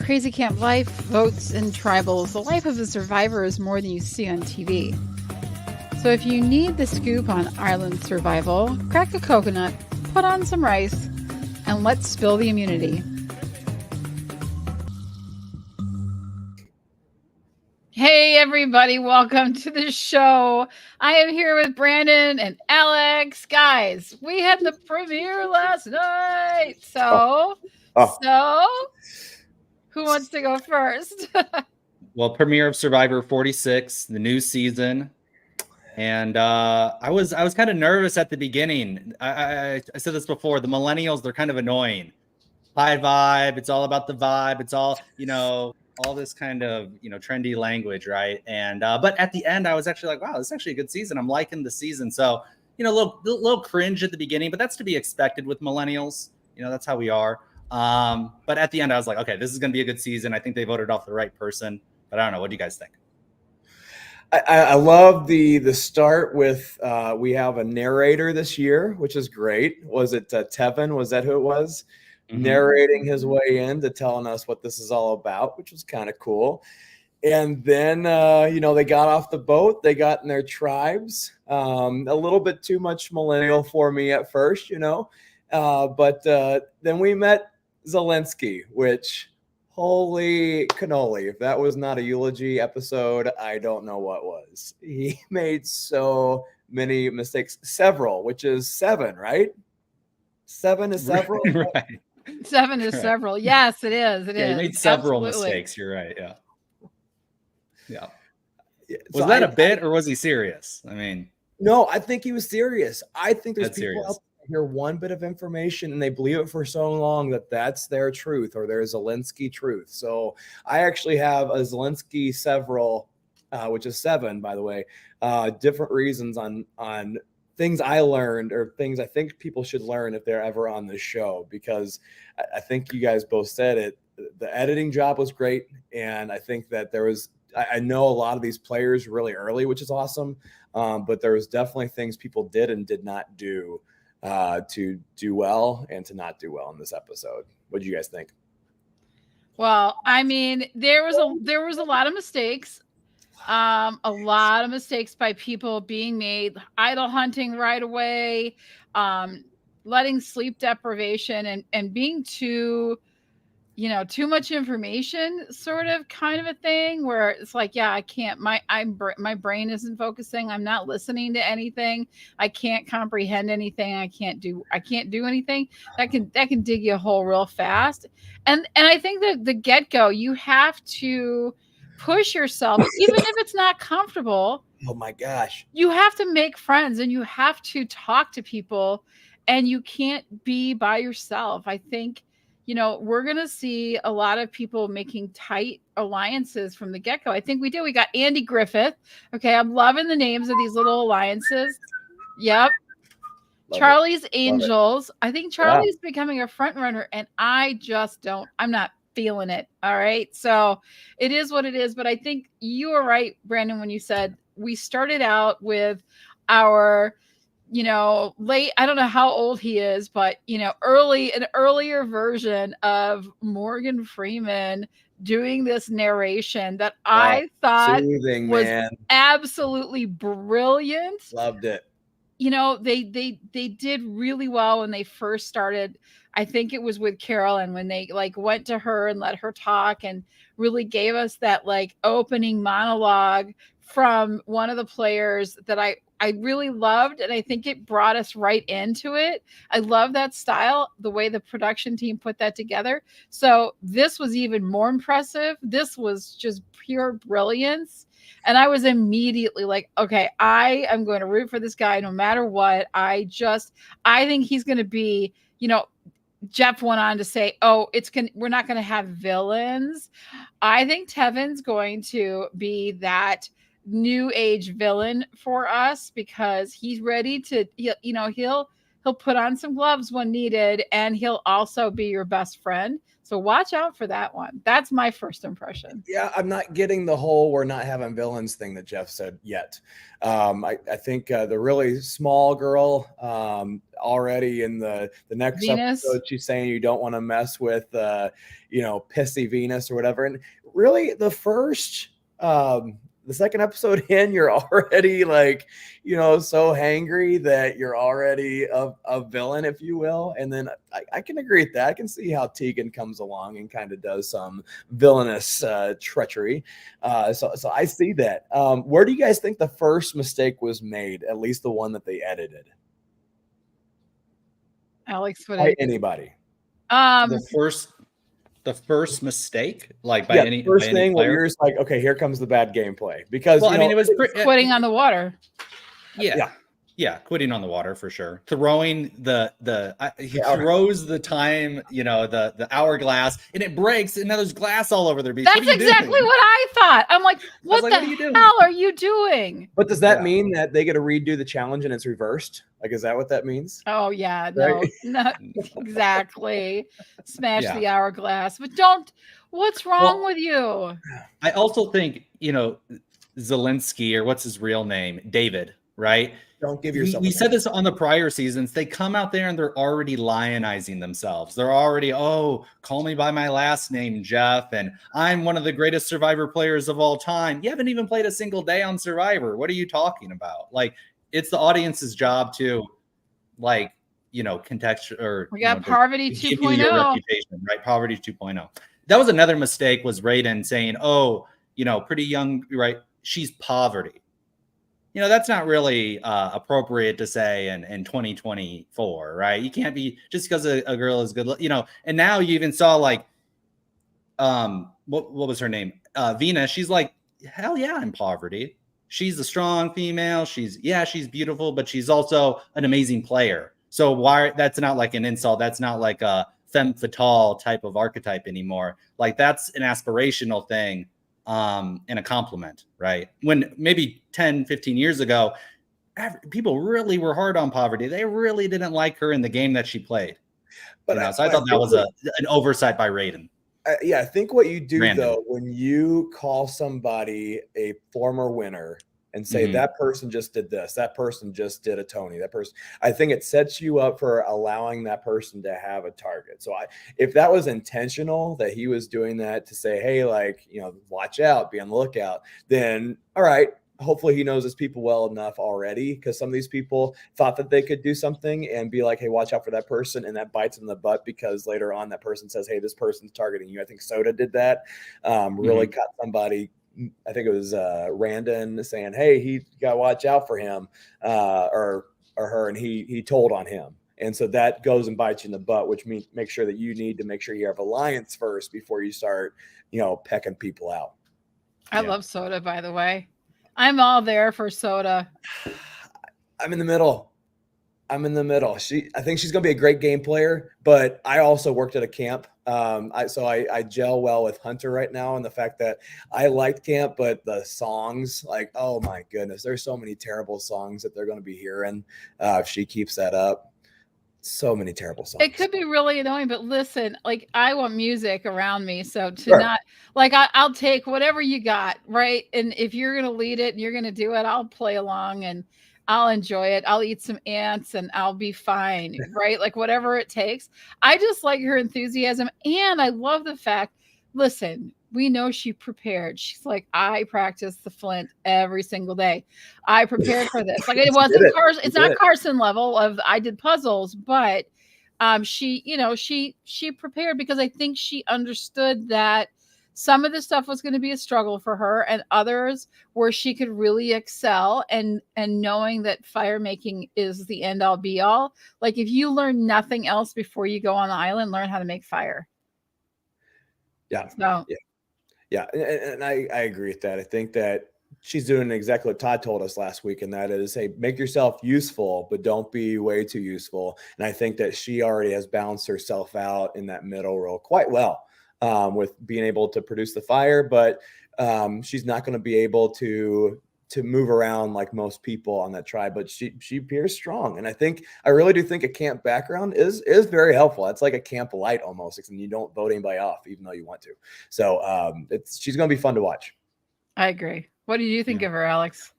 Crazy camp life, votes, and tribals, the life of a survivor is more than you see on TV. So if you need the scoop on island survival, crack a coconut, put on some rice, and let's spill the immunity. Hey everybody, welcome to the show. I am here with Brandon and Alex. Guys, we had the premiere last night. So who wants to go first? Well, premiere of Survivor 46, the new season. And I was kind of nervous at the beginning. I said this before, the millennials, they're kind of annoying. High vibe, it's all about the vibe, it's all, all this kind of, trendy language, right? And but at the end, I was actually like, wow, this is actually a good season. I'm liking the season. So, a little cringe at the beginning, but that's to be expected with millennials. That's how we are. But at the end, I was like, okay, this is going to be a good season. I think they voted off the right person. But I don't know. What do you guys think? I love the start with we have a narrator this year, which is great. Was it Tevin? Was that who it was? Mm-hmm. Narrating his way into telling us what this is all about, which was kind of cool. And then, they got off the boat. They got in their tribes. A little bit too much millennial for me at first, but then we met Jelinsky, which... holy cannoli. If that was not a eulogy episode, I don't know what was. He made so many mistakes. Several, which is 7, right? 7 is several? Right. 7 is several. Yes, it is. It is. He made several mistakes. You're right. Yeah. Was that a bit or was he serious? I mean... No, I think he was serious. I think there's people out hear one bit of information and they believe it for so long that that's their truth or their Jelinsky truth. So I actually have a Jelinsky several, which is 7, by the way, different reasons on things I learned or things I think people should learn if they're ever on this show, because I think you guys both said it. The editing job was great. And I think that I know a lot of these players really early, which is awesome. But there was definitely things people did and did not do to do well and to not do well in this episode. What do you guys think? Well, I mean, there was a lot of mistakes. A lot of mistakes by people being made, idle hunting right away, letting sleep deprivation and being too much information, sort of kind of a thing where it's like, yeah, I can't, my brain isn't focusing. I'm not listening to anything. I can't comprehend anything. I can't do anything that can dig you a hole real fast. And I think that the get-go, you have to push yourself, even if it's not comfortable. Oh my gosh. You have to make friends and you have to talk to people and you can't be by yourself. I think, we're going to see a lot of people making tight alliances from the get-go. I think we do. We got Andy Griffith. Okay, I'm loving the names of these little alliances. Yep. Charlie's Angels. I think Charlie's becoming a front runner, and I'm not feeling it. All right. So it is what it is. But I think you were right, Brandon, when you said we started out with our late, I don't know how old he is, but an earlier version of Morgan Freeman doing this narration that I thought was absolutely brilliant. Loved it. They did really well when they first started. I think it was with Carolyn when they went to her and let her talk and really gave us that opening monologue from one of the players that I really loved, and I think it brought us right into it. I love that style, the way the production team put that together. So this was even more impressive. This was just pure brilliance. And I was immediately like, okay, I am going to root for this guy no matter what. I think he's going to be, Jeff went on to say, we're not going to have villains. I think Tevin's going to be that new age villain for us because he's ready to, he'll He'll put on some gloves when needed, and he'll also be your best friend. So watch out for that one. That's my first impression. Yeah, I'm not getting the whole we're not having villains thing that Jeff said yet. I think the really small girl already in the next Venus. episode, she's saying you don't want to mess with, pissy Venus or whatever. And really the second episode in, you're already like, so hangry that you're already a villain, if you will. And then I can agree with that. I can see how Tegan comes along and kind of does some villainous treachery. So I see that. Where do you guys think the first mistake was made? At least the one that they edited. Alex, what? By anybody? The first mistake, like by any first by thing any where player? you're just like, okay, here comes the bad gameplay. Because it was quitting on the water. Yeah, quitting on the water for sure. Throwing he throws the time, the hourglass, and it breaks, and now there's glass all over their beach. That's exactly what I thought. I'm like, what the hell are you doing? But does that mean that they get to redo the challenge and it's reversed? Like, is that what that means? Oh yeah, no, Right? not exactly. Smash the hourglass, but don't. What's wrong with you? I also think Jelinsky, or what's his real name, David, right? Don't give yourself. We said this on the prior seasons. They come out there and they're already lionizing themselves. They're already, call me by my last name, Jeff, and I'm one of the greatest Survivor players of all time. You haven't even played a single day on Survivor. What are you talking about? Like, it's the audience's job to, contextual, or we got Parvati 2.0, reputation, right? Parvati 2.0. That was another mistake, was Randen saying, pretty young, right? She's poverty. That's not really appropriate to say in 2024, right? You can't be, just because a girl is good, and now you even saw what was her name? Venus. She's like, hell yeah, I'm poverty. She's a strong female. She's beautiful, but she's also an amazing player. So why? That's not like an insult. That's not like a femme fatale type of archetype anymore. Like, that's an aspirational thing. And a compliment, right? When maybe 10, 15 years ago, people really were hard on Poverty. They really didn't like her in the game that she played. So I thought that was an oversight by Randen. I think what you do, Randen, though, when you call somebody a former winner and say that person just did this, that person just did a Tony, that person, I think it sets you up for allowing that person to have a target. So if that was intentional, that he was doing that to say, hey, watch out, be on the lookout, then all right, hopefully he knows his people well enough already, because some of these people thought that they could do something and be like, hey, watch out for that person, and that bites in the butt because later on that person says, hey, this person's targeting you. I think Soda did that, really caught somebody. I think it was Randen saying, hey, he got to watch out for him or her, and he told on him. And so that goes and bites you in the butt, which means make sure that you need to make sure you have alliance first before you start, pecking people out. I love Soda, by the way. I'm all there for Soda. I'm in the middle. I think she's going to be a great game player, but I also worked at a camp. I gel well with Hunter right now, and the fact that I liked camp, but the songs, oh my goodness, there's so many terrible songs that they're going to be hearing if she keeps that up. So many terrible songs. It could be really annoying, but listen, I want music around me, so not I'll take whatever you got, right? And if you're going to lead it and you're going to do it, I'll play along and I'll enjoy it. I'll eat some ants and I'll be fine, right? Whatever it takes. I just like her enthusiasm, and I love the fact, listen, we know she prepared. She's like, I practice the flint every single day. I prepared for this. It wasn't Carson. It's not Carson level of I did puzzles, but she prepared, because I think she understood that some of the stuff was going to be a struggle for her, and others where she could really excel, and knowing that fire making is the end all be all. If you learn nothing else before you go on the island, learn how to make fire. Yeah. So, yeah. And I agree with that. I think that she's doing exactly what Todd told us last week, and that is, hey, make yourself useful, but don't be way too useful. And I think that she already has balanced herself out in that middle role quite well. With being able to produce the fire, but she's not going to be able to to move around like most people on that tribe, but she appears strong. And I really do think a camp background is very helpful. It's like a camp light almost, and you don't vote anybody off even though you want to. So she's going to be fun to watch. I agree. What do you think of her, Alex?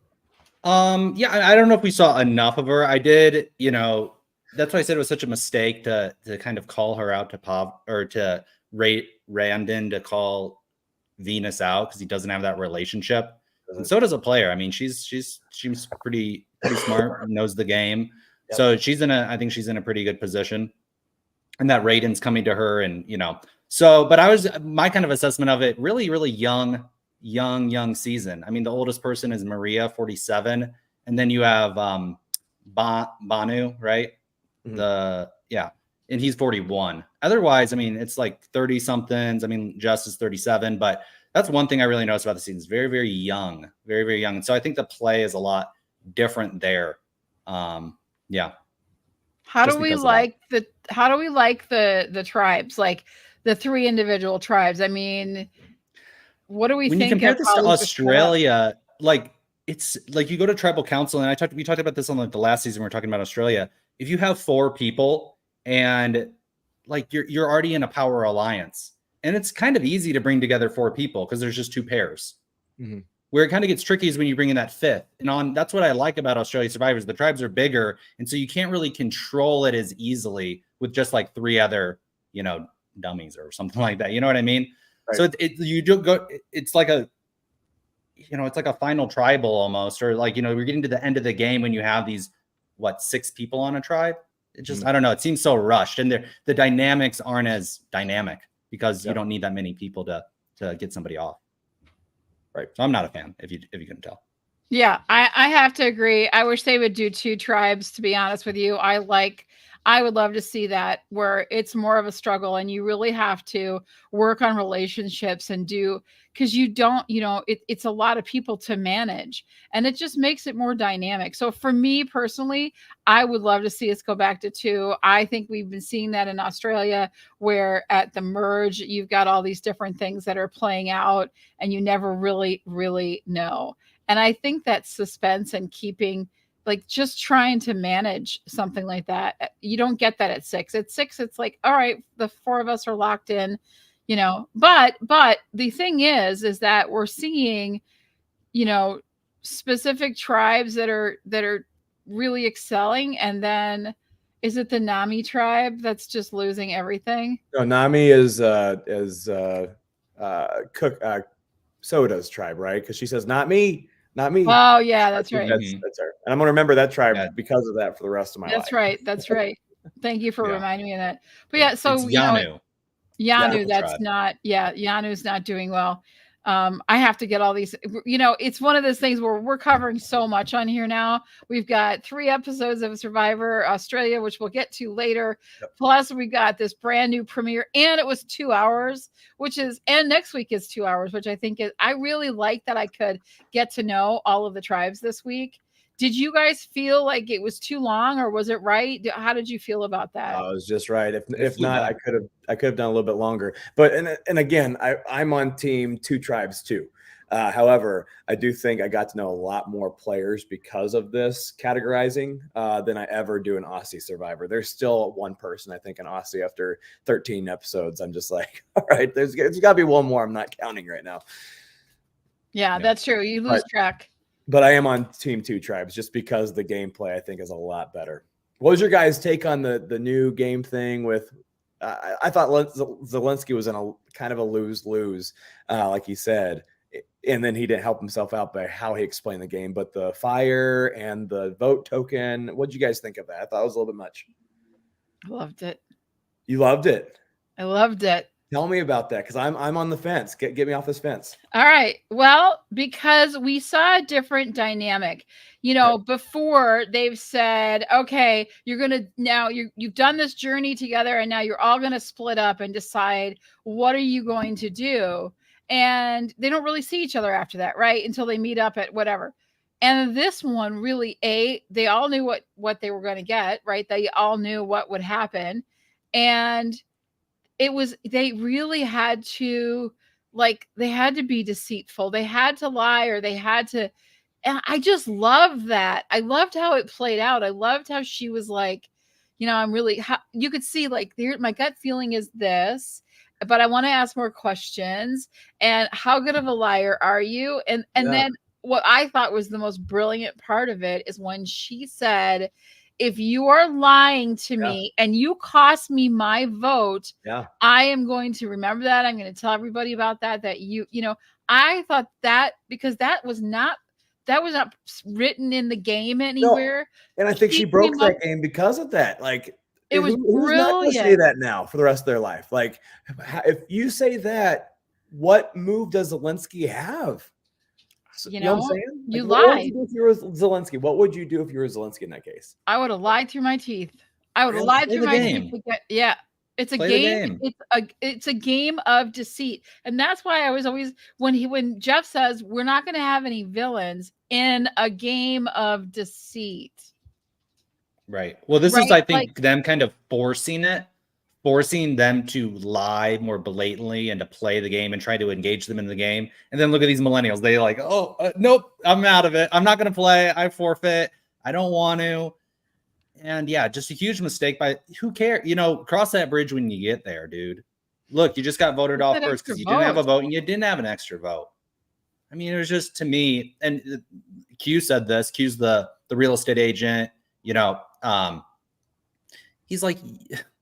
Yeah, I don't know if we saw enough of her. I did, that's why I said it was such a mistake to kind of call her out to rate Randen to call Venus out because he doesn't have that relationship. And so does a player. I mean, she's pretty smart, knows the game. Yep. So I think she's in a pretty good position. And that Raiden's coming to her, and but my kind of assessment of it, really, really young season. I mean, the oldest person is Moriah, 47, and then you have Bhanu, right? Mm-hmm. And he's 41. Otherwise, I mean, it's like 30 somethings. I mean, Jess is 37, but that's one thing I really noticed about the season. It's very, very young, very, very young. And so I think the play is a lot different there. How do we like the tribes, like the 3 individual tribes? I mean, what do we think? When you compare this to Australia, like it's like you go to tribal council, and we talked about this on like the last season. We were talking about Australia. If you have 4 people and like you're already in a power alliance, and it's kind of easy to bring together 4 people because there's just 2 pairs. Mm-hmm. Where it kind of gets tricky is when you bring in that 5th. And that's what I like about Australia Survivors. The tribes are bigger, and so you can't really control it as easily with just like 3 other, dummies or something like that. You know what I mean? Right. So it's like it's like a final tribal almost, or like, we're getting to the end of the game when you have these, 6 people on a tribe. It just, I don't know. It seems so rushed, and the dynamics aren't as dynamic because you don't need that many people to get somebody off. Right. So I'm not a fan, if you couldn't tell. Yeah, I have to agree. I wish they would do 2 tribes, to be honest with you. I would love to see that, where it's more of a struggle and you really have to work on relationships and because you don't, it's a lot of people to manage, and it just makes it more dynamic. So for me personally, I would love to see us go back to 2. I think we've been seeing that in Australia, where at the merge, you've got all these different things that are playing out and you never really, really know. And I think that suspense and keeping, like, just trying to manage something like that, you don't get that at 6. At 6, it's like, all right, the 4 of us are locked in, But the thing is that we're seeing, specific tribes that are really excelling, and then is it the Nami tribe that's just losing everything? No, Nami is Soda's tribe, right? Because she says, "Not me." Not me. Oh yeah, that's right. That's her. And I'm gonna remember that tribe because of that for the rest of my life. That's right. That's right. Thank you for reminding me of that. But yeah, so it's Yanu. Yanu, that's not. Yeah, Yanu's not doing well. I have to get all these. It's one of those things where we're covering so much on here now. We've got 3 episodes of Survivor Australia, which we'll get to later. Yep. Plus, we got this brand new premiere, and it was 2 hours, and next week is 2 hours, which I think I really like that I could get to know all of the tribes this week. Did you guys feel like it was too long, or was it right? How did you feel about that? It was just right. If not, I could have done a little bit longer. But and again, I'm on team 2 tribes too. However, I do think I got to know a lot more players because of this categorizing than I ever do in Aussie Survivor. There's still one person, I think, in Aussie after 13 episodes. I'm just like, all right, there's got to be one more I'm not counting right now. Yeah, that's true. You lose track. But I am on team 2 tribes just because the gameplay I think is a lot better. What was your guys' take on the new game thing with? I thought Jelinsky was in a kind of a lose-lose, like he said, and then he didn't help himself out by how he explained the game. But the fire and the vote token, what did you guys think of that? I thought it was a little bit much. I loved it. You loved it? I loved it. Tell me about that, because I'm on the fence. Get me off this fence. All right. Well, because we saw a different dynamic. Before they've said, okay, you've done this journey together, and now you're all going to split up and decide what are you going to do. And they don't really see each other after that, right? Until they meet up at whatever. And this one really, they all knew what they were going to get, right? They all knew what would happen. And they really had to, they had to be deceitful. They had to lie, or they had to, And I just loved that. I loved how it played out. I loved how she was like, I'm really, you could see like my gut feeling is this, but I want to ask more questions. And how good of a liar are you? And then what I thought was the most brilliant part of it is when she said, if you are lying to me and you cost me my vote, I am going to remember that. I'm going to tell everybody about that, I thought that, because that was not written in the game anywhere. No. And I think she broke that game because of that. Like, it was who's not going to say that now for the rest of their life? Like, if you say that, what move does Jelinsky have? You know what I'm saying? You lied. What would you lied. do if you were Jelinsky? What would you do if you were Jelinsky in that case? I would have lied through my teeth. I would have lied through my teeth. Yeah. It's a game. It's a game of deceit. And that's why I was always, when Jeff says we're not going to have any villains in a game of deceit. Right. Well, this is, I think, them kind of forcing them to lie more blatantly and to play the game and try to engage them in the game. And then look at these millennials. They like, nope, I'm out of it. I'm not going to play. I forfeit. I don't want to. And yeah, just a huge mistake by who cares? Cross that bridge when you get there, dude. Look, you just got voted off first because you didn't have a vote and you didn't have an extra vote. I mean, it was just, to me, and Q said this. Q's the real estate agent. He's like,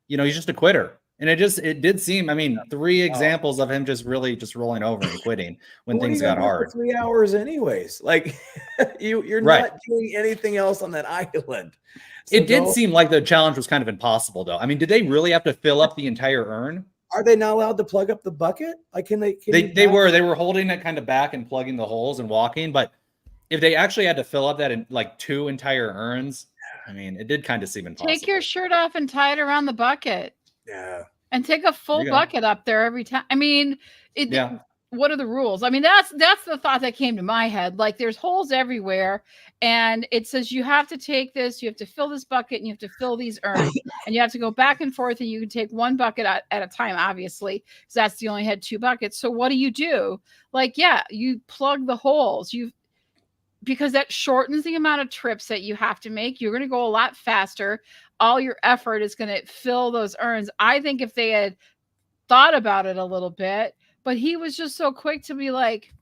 he's just a quitter. And it did seem, 3 examples of him just really just rolling over and quitting when things got hard. 3 hours anyways. Like, you're not doing anything else on that island. So it did seem like the challenge was kind of impossible, though. Did they really have to fill up the entire urn? Are they not allowed to plug up the bucket? Like, they were holding it kind of back and plugging the holes and walking. But if they actually had to fill up that in like 2 entire urns, it did kind of seem impossible. Take your shirt off and tie it around the bucket. Yeah. And take a full bucket up there every time. What are the rules? That's the thought that came to my head. Like, there's holes everywhere, and it says you have to take this, you have to fill this bucket, and you have to fill these urns, and you have to go back and forth, and you can take 1 bucket at a time, obviously, because that's the only had 2 buckets. So what do? Like, you plug the holes. Because that shortens the amount of trips that you have to make. You're going to go a lot faster. All your effort is going to fill those urns. I think if they had thought about it a little bit, but he was just so quick to be like,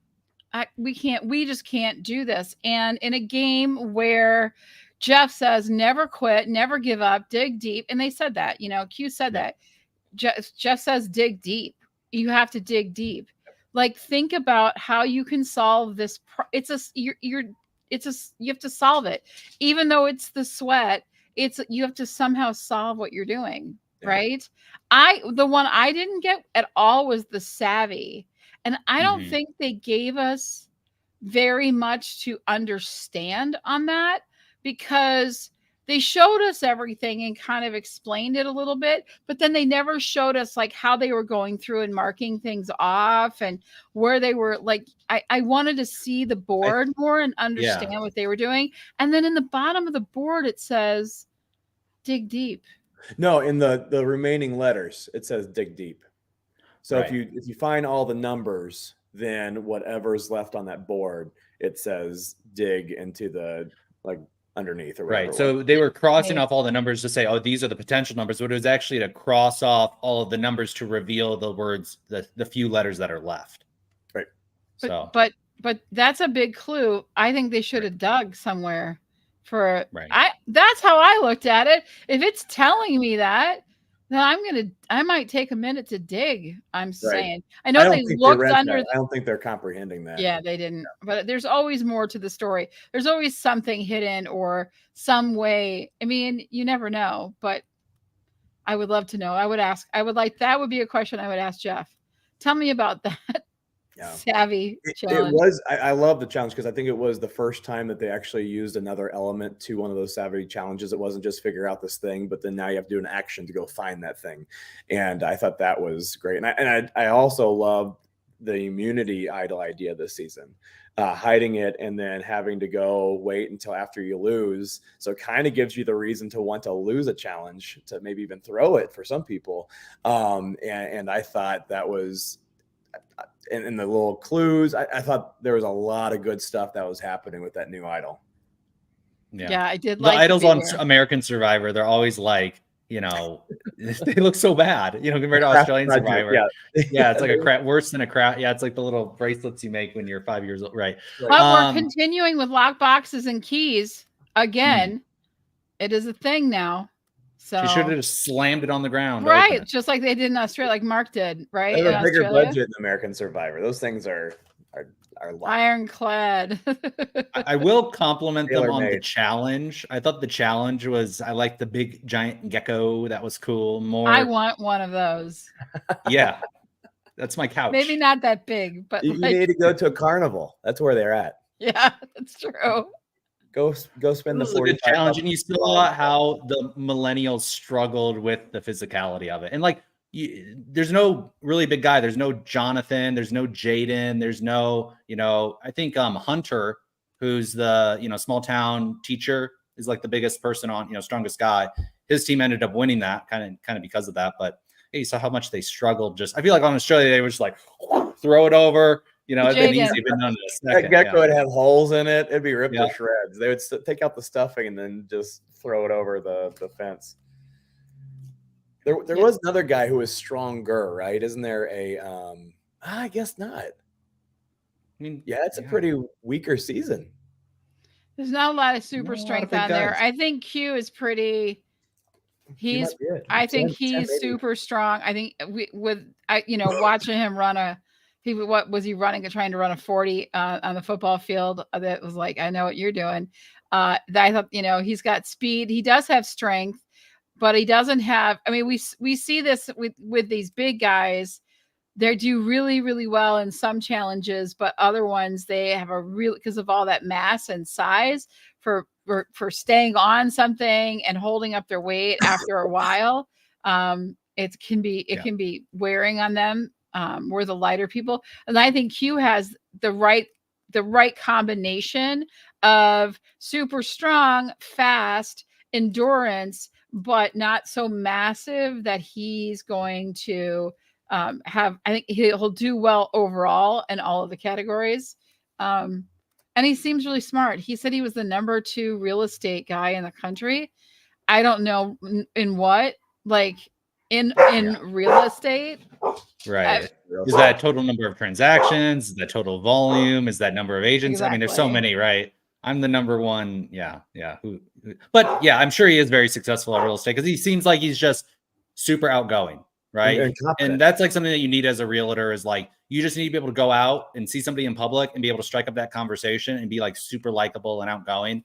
we just can't do this. And in a game where Jeff says, never quit, never give up, dig deep. And they said that, Q said that. Jeff says, dig deep. You have to dig deep. Like, think about how you can solve this. You have to solve it, even though it's the sweat. You have to somehow solve what you're doing, right? The one I didn't get at all was the savvy, and I don't think they gave us very much to understand on that, because they showed us everything and kind of explained it a little bit, but then they never showed us like how they were going through and marking things off and where they were. Like, I wanted to see the board more and understand what they were doing. And then in the bottom of the board, it says, dig deep. No, in the remaining letters, it says dig deep. So if you find all the numbers, then whatever's left on that board, it says dig into the underneath or whatever. Right. So they were crossing off all the numbers to say, these are the potential numbers, but it was actually to cross off all of the numbers to reveal the words, the few letters that are left. Right. But that's a big clue. I think they should have dug somewhere for that's how I looked at it. If it's telling me that, then I might take a minute to dig. I'm saying. I know they looked under. I don't think they're comprehending that. Yeah, they didn't. But there's always more to the story. There's always something hidden or some way. You never know. But I would love to know. That would be a question I would ask Jeff. Tell me about that. Savvy challenge. It was. I love the challenge because I think it was the first time that they actually used another element to one of those savvy challenges. It wasn't just figure out this thing, but then now you have to do an action to go find that thing. And I thought that was great. And I also loved the immunity idol idea this season, hiding it and then having to go wait until after you lose. So it kind of gives you the reason to want to lose a challenge, to maybe even throw it for some people. And I thought that was and the little clues. I thought there was a lot of good stuff that was happening with that new idol. Yeah, I did the like idols on American Survivor. They're always like, you know, they look so bad, you know, compared to Australian Survivor. Yeah, it's like a crap, worse than a crap. Yeah, it's like the little bracelets you make when you're 5 years old, right? But we're continuing with lock boxes and keys again. It is a thing now. So she should have just slammed it on the ground, right? Just like they did in Australia, like Mark did, right? They have a bigger budget than American Survivor. Those things are ironclad. I will compliment them on the challenge. I thought the challenge was, I like the big giant gecko. That was cool. I want one of those. Yeah, that's my couch. Maybe not that big, but you need to go to a carnival. That's where they're at. Yeah, that's true. Go spend the 40 challenge, and you saw how the millennials struggled with the physicality of it. And like, there's no really big guy. There's no Jonathan. There's no Jaden. There's no, you know, I think Hunter, who's the, you know, small town teacher, is like the biggest person on, you know, strongest guy. His team ended up winning that kind of because of that. But hey, you saw how much they struggled. Just, I feel like on Australia they were just like throw it over. You know, it'd been easy. Been done in a second. That gecko would have holes in it. It'd be ripped to shreds. They would take out the stuffing and then just throw it over the fence. There was another guy who was stronger, right? Isn't there a? I guess not. I mean, yeah, it's a pretty weaker season. There's not a lot of super strength on there. I think Q is pretty. I think he's super strong. I think watching him run what was he running? Trying to run a 40 on the football field. That was like, I know what you're doing. I thought, you know, he's got speed. He does have strength, but he doesn't have. I mean, we see this with these big guys. They do really, really well in some challenges, but other ones they have a real, because of all that mass and size for staying on something and holding up their weight after a while. It can be wearing on them. We're the lighter people, and I think Q has the right combination of super strong, fast endurance, but not so massive that he's going to have. I think he'll do well overall in all of the categories, and he seems really smart. He said he was the number 2 real estate guy in the country. I don't know in what, like in real estate. Right. Is that total number of transactions? Is that total volume? Is that number of agents? Exactly. I mean, there's so many, right? I'm the number 1. Yeah. But yeah, I'm sure he is very successful at real estate because he seems like he's just super outgoing, right? And that's like something that you need as a realtor is like, you just need to be able to go out and see somebody in public and be able to strike up that conversation and be like super likable and outgoing.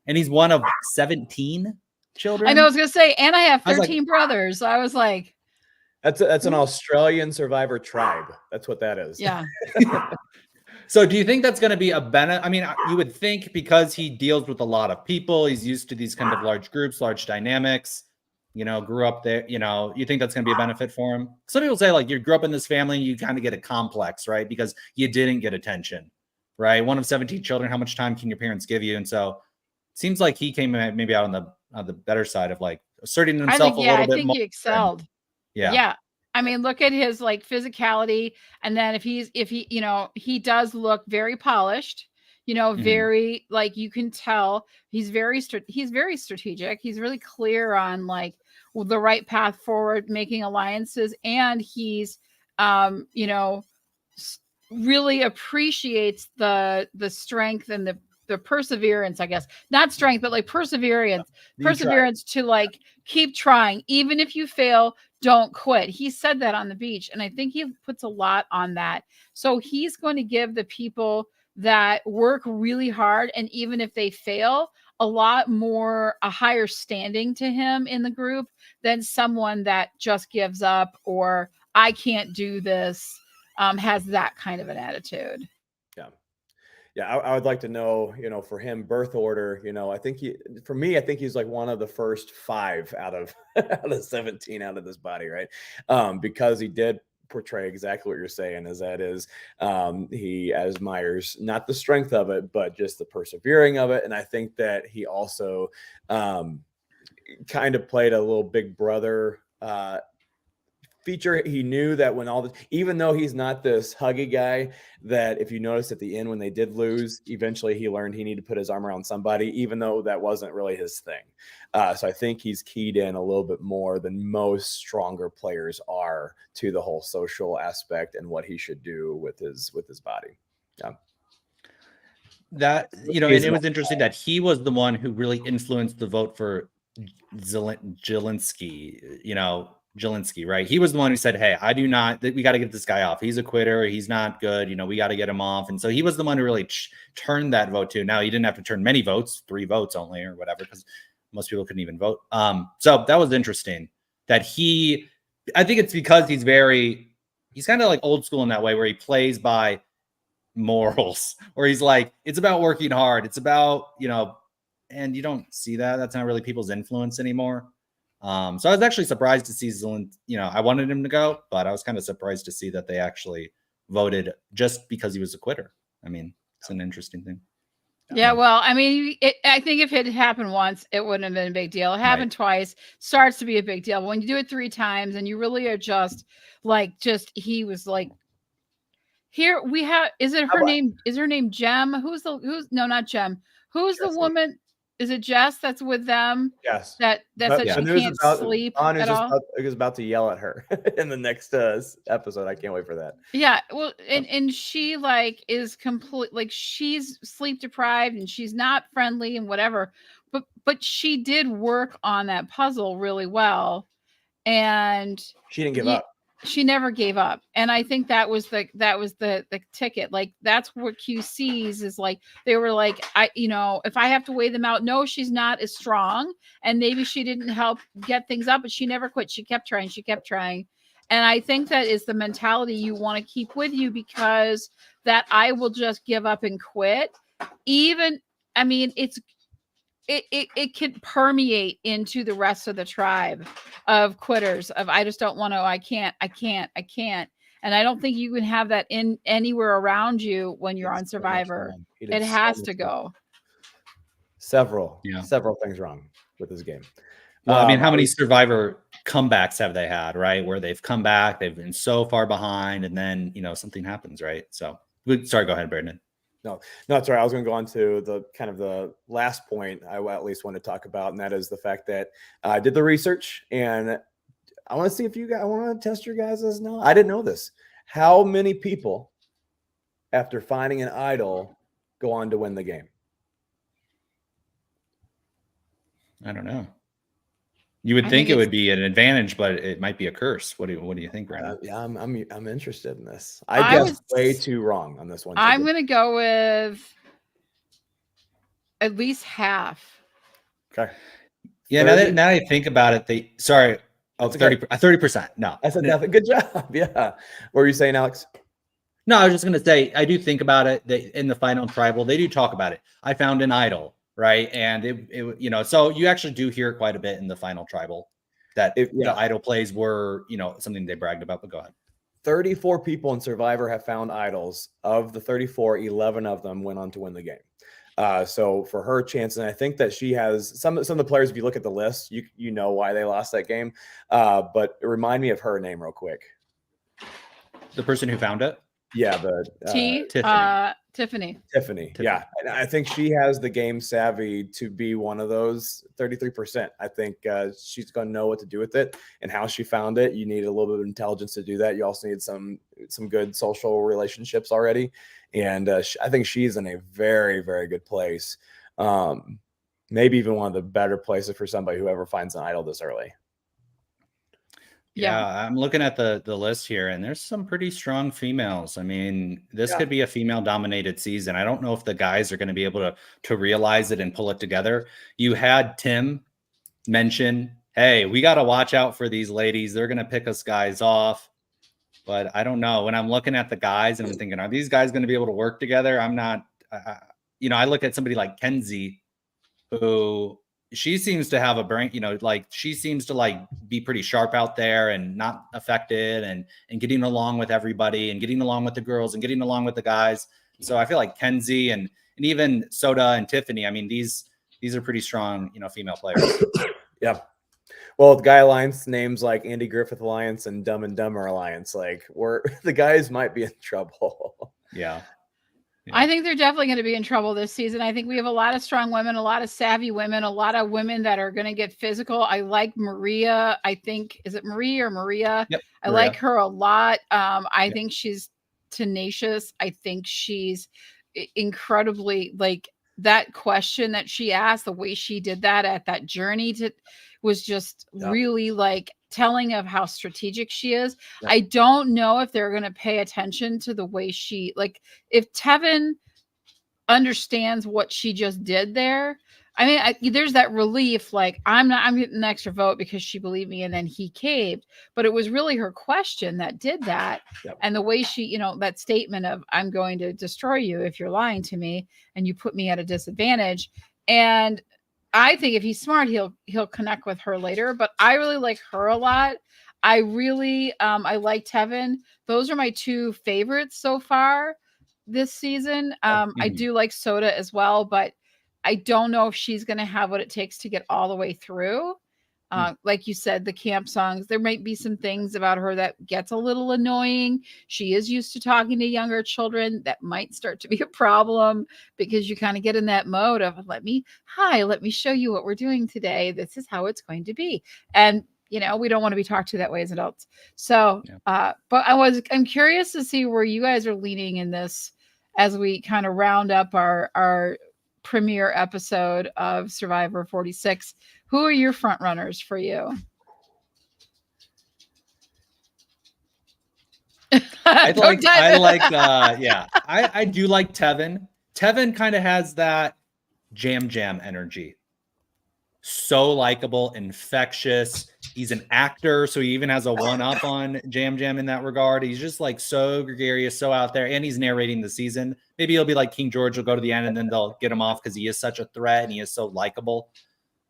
And he's one of 17 children. I know, I was going to say, and I have 13 brothers. So I was like, that's an Australian Survivor tribe. That's what that is. Yeah. So do you think that's going to be a benefit? I mean, you would think because he deals with a lot of people, he's used to these kind of large groups, large dynamics, you know, grew up there, you know, you think that's going to be a benefit for him? Some people say like you grew up in this family, you kind of get a complex, right? Because you didn't get attention, right? One of 17 children, how much time can your parents give you? And so it seems like he came maybe out on the better side of like asserting himself a little bit more. I think he excelled. Yeah. I mean, look at his like physicality. And then if he, you know, he does look very polished, you know, very like you can tell he's very strategic. He's really clear on like the right path forward, making alliances. And he's, you know, really appreciates the strength and the perseverance, I guess, not strength, but like perseverance to like keep trying. Even if you fail, don't quit. He said that on the beach. And I think he puts a lot on that. So he's going to give the people that work really hard, and even if they fail, a higher standing to him in the group than someone that just gives up or I can't do this, has that kind of an attitude. Yeah, I would like to know, you know, for him, birth order, you know, I think he's like one of the first 5 out of 17 out of this body, right? Because he did portray exactly what you're saying, he admires not the strength of it, but just the persevering of it. And I think that he also kind of played a little big brother feature. He knew that when all the, even though he's not this huggy guy, that if you notice at the end when they did lose, eventually he learned he needed to put his arm around somebody, even though that wasn't really his thing. So I think he's keyed in a little bit more than most stronger players are to the whole social aspect and what he should do with his body. Yeah. That, you know, and it was interesting that he was the one who really influenced the vote for Jelinsky, you know, Jelinsky, right? He was the one who said, hey, we got to get this guy off. He's a quitter. He's not good. You know, we got to get him off. And so he was the one who really turned that vote to. Now, he didn't have to turn many votes, 3 votes only or whatever, because most people couldn't even vote. So that was interesting that I think it's because he's kind of like old school in that way, where he plays by morals, or he's like, it's about working hard. It's about, you know, and you don't see that. That's not really people's influence anymore. So I was actually surprised to see you know, I wanted him to go, but I was kind of surprised to see that they actually voted just because he was a quitter. I mean, it's an interesting thing. Yeah, well, I mean, I think if it had happened once, it wouldn't have been a big deal. It happened twice, starts to be a big deal. But when you do it 3 times and you really are he was like, here we have, is her name Jem? No, not Jem. Who's the woman? Is it Jess that's with them? Yes. That said she can't sleep at all? I was about to yell at her in the next episode. I can't wait for that. Yeah. Well, and she like is complete, like she's sleep deprived and she's not friendly and whatever. But she did work on that puzzle really well. And she didn't give up. She never gave up. And I think that was the ticket. Like, that's what Q sees is like, they were like, if I have to weigh them out, no, she's not as strong. And maybe she didn't help get things up, but she never quit. She kept trying. And I think that is the mentality you want to keep with you, because that I will just give up and quit. It could permeate into the rest of the tribe of quitters of, I just don't want to, I can't. And I don't think you can have that in anywhere around you when you're on Survivor. It has to go. Several things wrong with this game. Well, I mean, how many Survivor comebacks have they had, right? Where they've come back, they've been so far behind, and then, you know, something happens, right? So, sorry, go ahead, Brandon. No, it's all right. I was going to go on to the kind of the last point I at least want to talk about, and that is the fact that I did the research, and I want to see if you guys, I want to test your guys' know. I didn't know this. How many people, after finding an idol, go on to win the game? I don't know. You would think it would be an advantage, but it might be a curse. What do you think, Brandon? Yeah, I'm interested in this. I guessed way too wrong on this one. I'm going to go with at least half. Okay. Yeah. Now I think about it, 30%. No, I said nothing. Good job. Yeah. What were you saying, Alex? No, I was just going to say, I do think about it. In the final tribal, they do talk about it. I found an idol. Right. And it you know, so you actually do hear quite a bit in the final tribal that the idol plays were, you know, something they bragged about. But go ahead. 34 people in Survivor have found idols. Of the 34, 11 of them went on to win the game. So for her chance, and I think that she has some of the players, if you look at the list, you know why they lost that game. But remind me of her name real quick. The person who found it? Yeah, Tiffany. Yeah, and I think she has the game savvy to be one of those 33%. I think she's going to know what to do with it and how she found it. You need a little bit of intelligence to do that. You also need some good social relationships already, and I think she's in a very, very good place. Maybe even one of the better places for somebody who ever finds an idol this early. Yeah, I'm looking at the list here, and there's some pretty strong females. I mean, this could be a female-dominated season. I don't know if the guys are going to be able to realize it and pull it together. You had Tim mention, hey, we got to watch out for these ladies. They're going to pick us guys off. But I don't know. When I'm looking at the guys and I'm thinking, are these guys going to be able to work together? I'm not, I look at somebody like Kenzie, who she seems to have a brain, like she seems to like be pretty sharp out there and not affected and getting along with everybody and getting along with the girls and getting along with the guys. So I feel like Kenzie and even Soda and Tiffany, I mean, these are pretty strong, female players. Yeah. Well, Guy Alliance names like Andy Griffith Alliance and Dumb and Dumber Alliance, like the guys might be in trouble. Yeah. I think they're definitely going to be in trouble this season. I think we have a lot of strong women, a lot of savvy women, a lot of women that are going to get physical. I like Maria. I think, is it Maria or Maria? Yep, I Maria. like her a lot. I think she's tenacious. I think she's incredibly, like, that question that she asked, the way she did that at that journey was just really like telling of how strategic she is. I don't know if they're going to pay attention to the way she, like, if Tevin understands what she just did there. I mean, there's that relief, like, I'm getting an extra vote because she believed me, and then he caved. But it was really her question that did that. And the way she, that statement of, I'm going to destroy you if you're lying to me and you put me at a disadvantage. And I think if he's smart, he'll connect with her later. But I really like her a lot. I really I like Tevin. Those are my two favorites so far this season. I do like Soda as well, but I don't know if she's going to have what it takes to get all the way through. Like you said, the camp songs, there might be some things about her that gets a little annoying. She is used to talking to younger children. That might start to be a problem because you kind of get in that mode of, let me show you what we're doing today. This is how it's going to be. And we don't want to be talked to that way as adults. So, but I'm curious to see where you guys are leaning in this as we kind of round up our premiere episode of Survivor 46. Who are your front runners for you? I do like Tevin. Tevin kind of has that jam energy. So likable, infectious. He's an actor, so he even has a one-up on Jam in that regard. He's just like so gregarious, so out there, and he's narrating the season. Maybe he'll be like King George, will go to the end, and then they'll get him off because he is such a threat and he is so likable.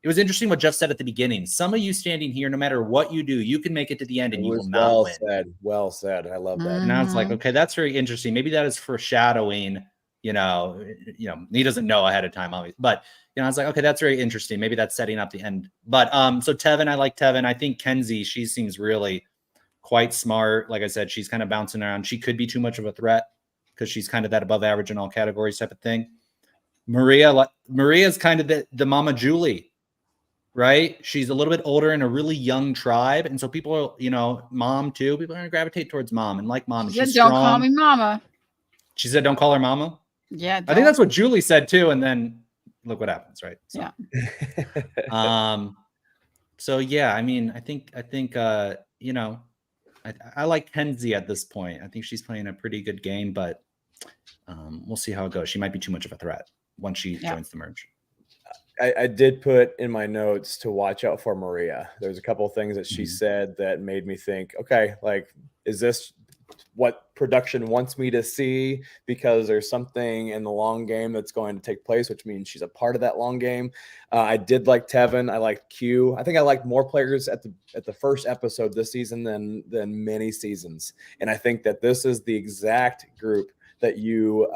It was interesting what Jeff said at the beginning. Some of you standing here, no matter what you do, you can make it to the end and you will not win. Well said. I love that. Now it's like, okay, that's very interesting. Maybe that is foreshadowing. He doesn't know ahead of time, obviously, but I was like, okay, that's very interesting. Maybe that's setting up the end. But so Tevin, I like Tevin. I think Kenzie, she seems really quite smart. Like I said, she's kind of bouncing around. She could be too much of a threat because she's kind of that above average in all categories type of thing. Maria's kind of the Mama Julie, right? She's a little bit older in a really young tribe. And so people are, mom too. People are going to gravitate towards mom and like mom. And she's don't strong. Call me mama. She said, don't call her mama. Yeah. I think that's what Julie said too. And then look what happens, right? So, yeah. So yeah, I mean, I think I like Kenzie at this point. I think she's playing a pretty good game, but we'll see how it goes. She might be too much of a threat once she joins the merge. I did put in my notes to watch out for Maria. There's a couple of things that she said that made me think, okay, like, is this what production wants me to see? Because there's something in the long game that's going to take place, which means she's a part of that long game. I did like Tevin. I liked Q. I think I liked more players at the first episode this season than many seasons. And I think that this is the exact group that you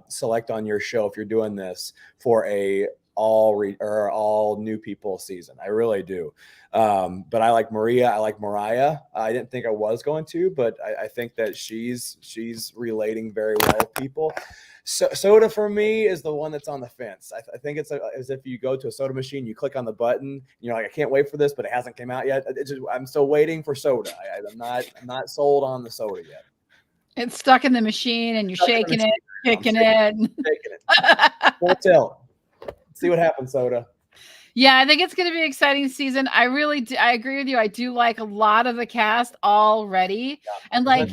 select on your show if you're doing this for a all new people season. I really do. But I like Maria. I like Moriah. I didn't think I was going to, but I think that she's relating very well with people. So, Soda for me is the one that's on the fence. I think it's as if you go to a soda machine, you click on the button, and you're like, I can't wait for this, but it hasn't came out yet. I'm still waiting for Soda. I'm not sold on the soda yet. It's stuck in the machine and you're shaking it, kicking it. Shaking it. Full tilt. See what happens, Soda. Yeah, I think it's going to be an exciting season. I agree with you. I do like a lot of the cast already. Yeah,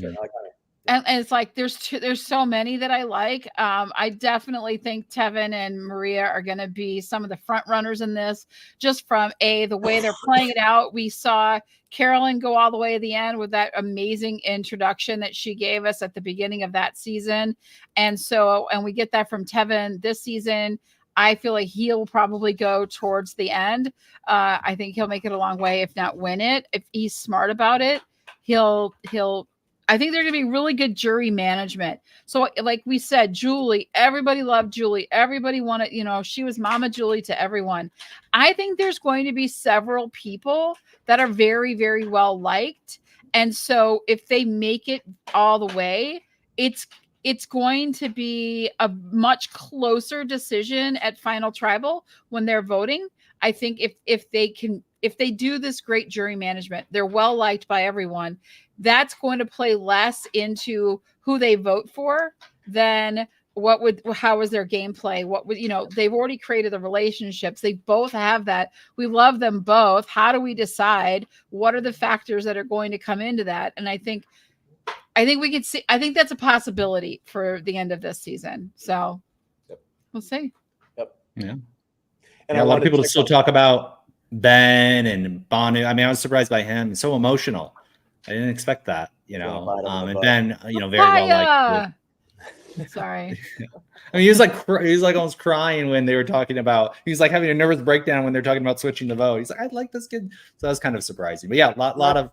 and it's like there's so many that I like. I definitely think Tevin and Maria are going to be some of the front runners in this, just from the way they're playing it out. We saw Carolyn go all the way to the end with that amazing introduction that she gave us at the beginning of that season. And we get that from Tevin this season. I feel like he'll probably go towards the end. I think he'll make it a long way, if not win it. If he's smart about it, he'll I think they're going to be really good jury management. So like we said, Julie, everybody loved Julie. Everybody wanted, she was Mama Julie to everyone. I think there's going to be several people that are very, very well liked. And so if they make it all the way, it's going to be a much closer decision at Final Tribal when they're voting. I think if they do this great jury management, they're well liked by everyone. That's going to play less into who they vote for than how was their gameplay? What would, they've already created the relationships. They both have that. We love them both. How do we decide what are the factors that are going to come into that? And I think we could see, I think that's a possibility for the end of this season. So we'll see. Yep. Yeah. And a lot of people still talk about Ben and Bhanu. I mean, I was surprised by him. He's so emotional. I didn't expect that, and Ben, very well liked. Sorry. I mean, he was like almost crying when they were talking about, he was like having a nervous breakdown when they're talking about switching the vote. He's like, I like this kid. So that was kind of surprising, but yeah, a lot of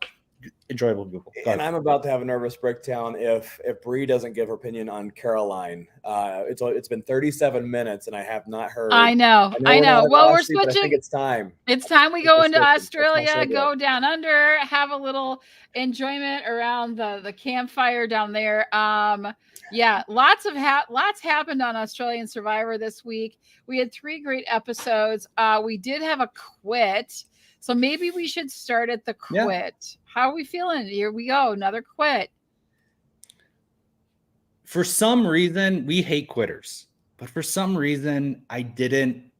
enjoyable people. And I'm about to have a nervous breakdown if Bree doesn't give her opinion on Caroline. It's been 37 minutes and I have not heard. I know. Well, we're switching. I think it's time. It's time we go into Australia, go down under, have a little enjoyment around the campfire down there. Yeah, lots happened on Australian Survivor this week. We had 3 great episodes. We did have a quit. So maybe we should start at the quit. Yeah. How are we feeling? Here we go. Another quit. For some reason, we hate quitters. But for some reason, I didn't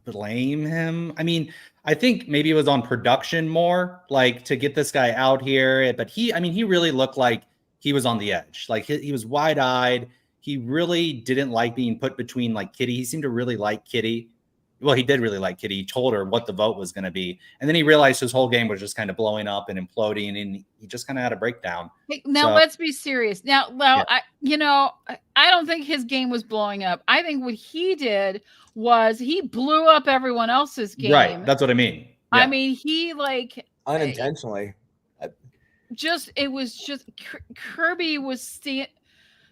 blame him. I mean, I think maybe it was on production more, like to get this guy out here. But he really looked like he was on the edge. Like he was wide-eyed. He really didn't like being put between like Kitty. He seemed to really like Kitty. Well, he did really like Kitty. He told her what the vote was going to be. And then he realized his whole game was just kind of blowing up and imploding, and he just kind of had a breakdown. Now, let's be serious. Now, yeah. I don't think his game was blowing up. I think what he did was he blew up everyone else's game. Right. That's what I mean. Yeah. I mean, he unintentionally. Kirby was the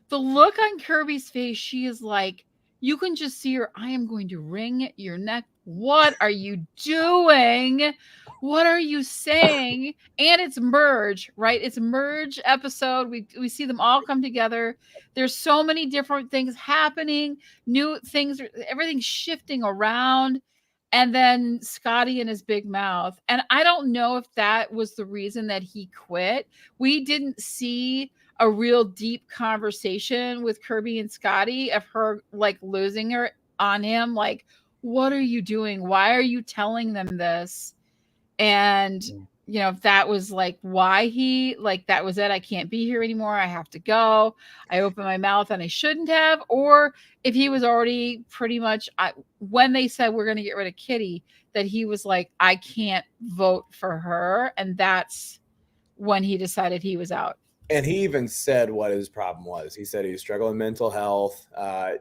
look on Kirby's face. She is like, you can just see her. I am going to wring your neck. What are you doing? What are you saying? And it's merge, right? It's a merge episode. We see them all come together. There's so many different things happening, new things, everything's shifting around. And then Scotty and his big mouth. And I don't know if that was the reason that he quit. We didn't see a real deep conversation with Kirby and Scotty of her like losing her on him. Like, what are you doing? Why are you telling them this? And, if that was like why he like, that was it. I can't be here anymore. I have to go. I opened my mouth and I shouldn't have. Or if he was already pretty much when they said we're going to get rid of Kitty, that he was like, I can't vote for her. And that's when he decided he was out. And he even said what his problem was. He said he's struggling with mental health.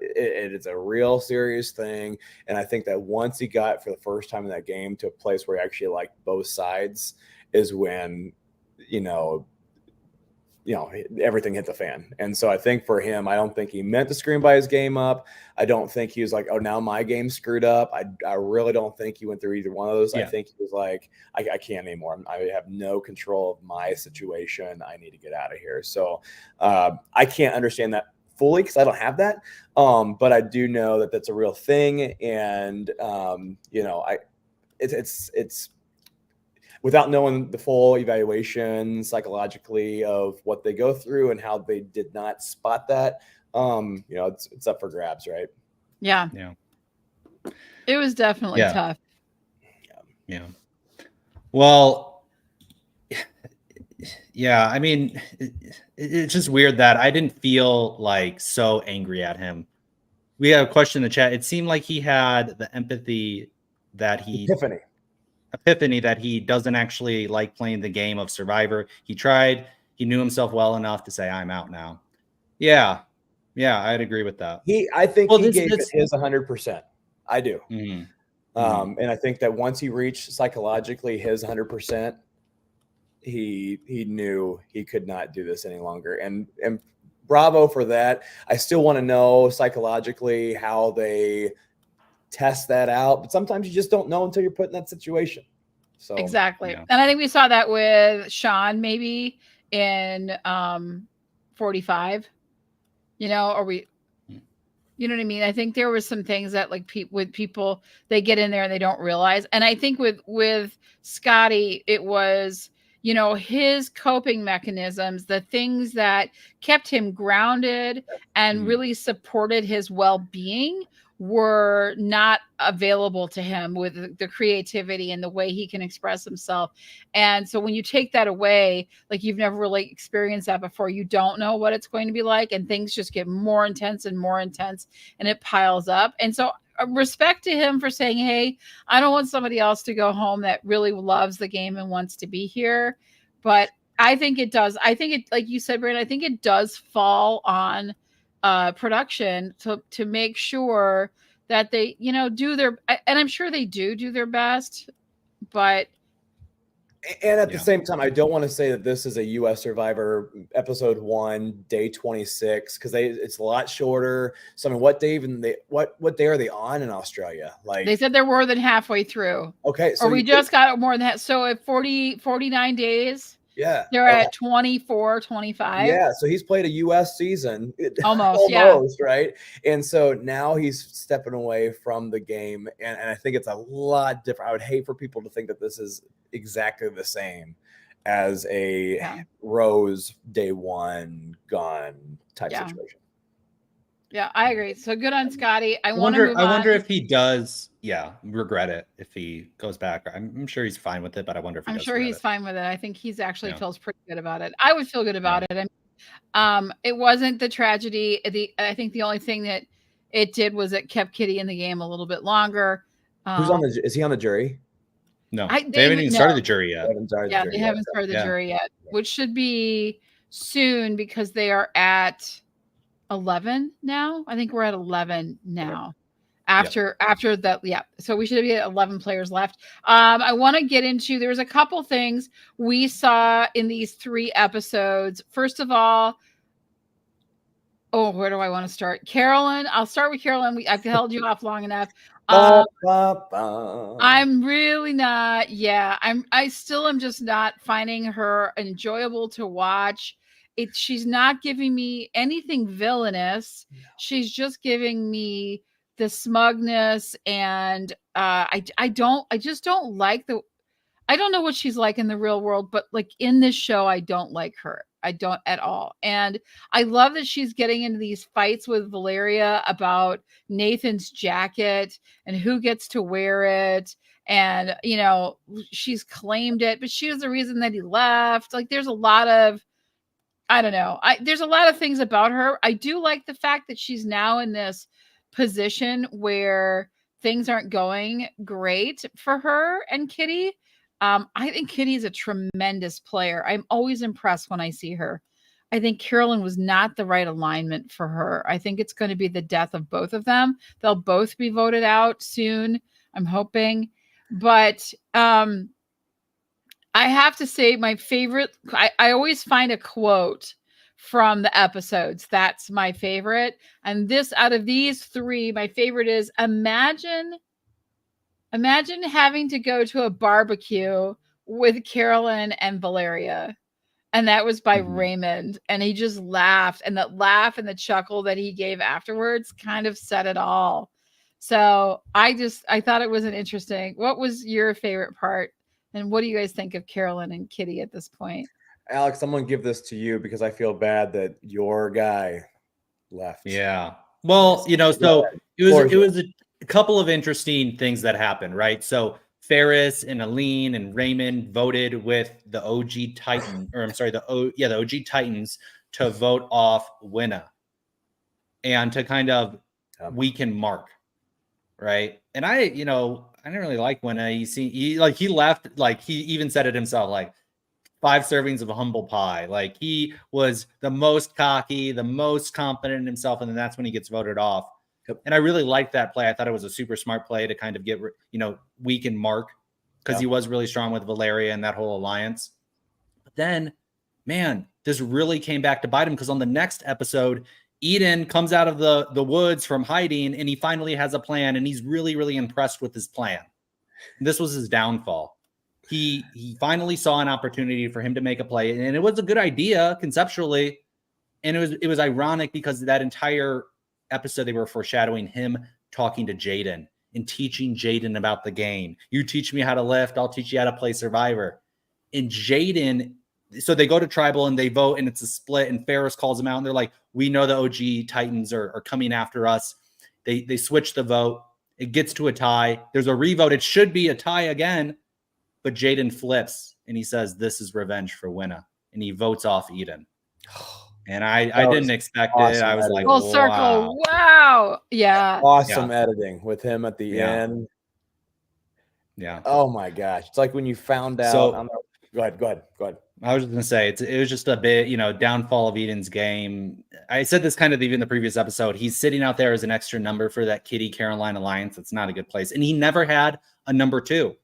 It's a real serious thing. And I think that once he got for the first time in that game to a place where he actually liked both sides is when, everything hit the fan. And so I think for him, I don't think he meant to scream by his game up. I don't think he was like, oh, now my game's screwed up. I really don't think he went through either one of those. Yeah. I think he was like, I can't anymore. I have no control of my situation. I need to get out of here. So I can't understand that fully because I don't have that. But I do know that that's a real thing. And, it's without knowing the full evaluation psychologically of what they go through and how they did not spot that, it's up for grabs, right? Yeah. Yeah. It was definitely tough. Yeah. Well, yeah, I mean, it's just weird that I didn't feel like so angry at him. We have a question in the chat. It seemed like he had the empathy that epiphany that he doesn't actually like playing the game of Survivor. He tried. He knew himself well enough to say, I'm out now. Yeah, I'd agree with that. I think he gave it his 100%. I do. Mm-hmm. And I think that once he reached psychologically his 100%, he knew he could not do this any longer. And bravo for that. I still want to know psychologically how they test that out, but sometimes you just don't know until you're put in that situation. So Exactly. Yeah. And I think we saw that with Sean maybe in 45, you know, or we, you know what I mean? I think there were some things that like with people, they get in there and they don't realize. And I think with Scotty, it was, you know, his coping mechanisms, the things that kept him grounded and really supported his well-being were not available to him with the creativity and the way he can express himself. And so when you take that away, like you've never really experienced that before, you don't know what it's going to be like, and things just get more intense and it piles up. And so respect to him for saying, hey, I don't want somebody else to go home that really loves the game and wants to be here. But I think it does. I think it, like you said, Brandon, I think it does fall on production to make sure that they, you know, do their, and I'm sure they do their best, but. And at the same time, I don't want to say that this is a U.S. Survivor episode 1, day 26, because it's a lot shorter. So I mean, what day are they on in Australia? Like they said they're more than halfway through. Okay, so or we just got more than that. So at 49 days. Yeah. They're at 24, 25. Yeah. So he's played a U.S. season. Almost, right? And so now he's stepping away from the game. And I think it's a lot different. I would hate for people to think that this is exactly the same as a Rose day 1 gone type situation. Yeah, I agree. So good on Scotty. I wonder if he does, regret it if he goes back. I'm sure he's fine with it, but I wonder if I'm sure he's fine with it. I think he's actually feels pretty good about it. I would feel good about it. And it wasn't the tragedy. I think the only thing that it did was it kept Kitty in the game a little bit longer. Is he on the jury? No, they haven't even started the jury yet. They haven't started the jury yet, which should be soon because they are at 11 now. I think we're at 11 now. After that, so we should be at 11 players left. I want to get into, there's a couple things we saw in these 3 episodes. First of all, where do I want to start? Carolyn. I'll start with Carolyn. I've held you off long enough. I'm really not. I still am just not finding her enjoyable to watch. She's not giving me anything villainous. No. She's just giving me the smugness, and I just don't like I don't know what she's like in the real world, but like in this show, I don't like her. I don't at all. And I love that she's getting into these fights with Valeria about Nathan's jacket and who gets to wear it. And, you know, she's claimed it, but she was the reason that he left. Like there's a lot of, I don't know. There's a lot of things about her. I do like the fact that she's now in this position where things aren't going great for her and Kitty. I think Kitty's a tremendous player. I'm always impressed when I see her. I think Carolyn was not the right alignment for her. I think it's going to be the death of both of them. They'll both be voted out soon, I'm hoping. But I have to say my favorite, I always find a quote from the episodes. That's my favorite. And this, out of these 3, my favorite is imagine having to go to a barbecue with Carolyn and Valeria. And that was by Raymond. And he just laughed. And that laugh and the chuckle that he gave afterwards kind of said it all. So I thought it was an interesting. What was your favorite part? And what do you guys think of Carolyn and Kitty at this point? Alex, I'm going to give this to you because I feel bad that your guy left. Yeah. Well, you know, so it was a couple of interesting things that happened, right? So Ferris and Aline and Raymond voted with the OG Titan, or I'm sorry, the OG Titans to vote off Winna and to kind of weaken Mark, right? And I didn't really like Winna. He left, like he even said it himself, like 5 servings of a humble pie. Like he was the most cocky, the most confident in himself, and then that's when he gets voted off. And I really liked that play. I thought it was a super smart play to kind of get, weaken Mark because he was really strong with Valeria and that whole alliance. then, man, this really came back to bite him, because on the next episode, Eden comes out of the woods from hiding, and he finally has a plan, and he's really, really impressed with his plan. And this was his downfall. He finally saw an opportunity for him to make a play, and it was a good idea conceptually. And it was ironic because that entire episode they were foreshadowing him talking to Jaden and teaching Jaden about the game. You teach me how to lift, I'll teach you how to play Survivor. And Jaden, so they go to tribal and they vote, and it's a split, and Ferris calls them out, and they're like, we know the OG Titans are coming after us. They switch the vote. It gets to a tie. There's a revote. It should be a tie again, but Jaden flips and he says, this is revenge for Winna. And he votes off Eden. And I didn't expect it. I was like, full circle. Wow. Yeah. Awesome editing with him at the end. Yeah. Oh my gosh. It's like when you found out. So, go ahead. I was just going to say, it was just a bit, downfall of Eden's game. I said this kind of even the previous episode. He's sitting out there as an extra number for that Kitty Caroline alliance. It's not a good place. And he never had a number 2.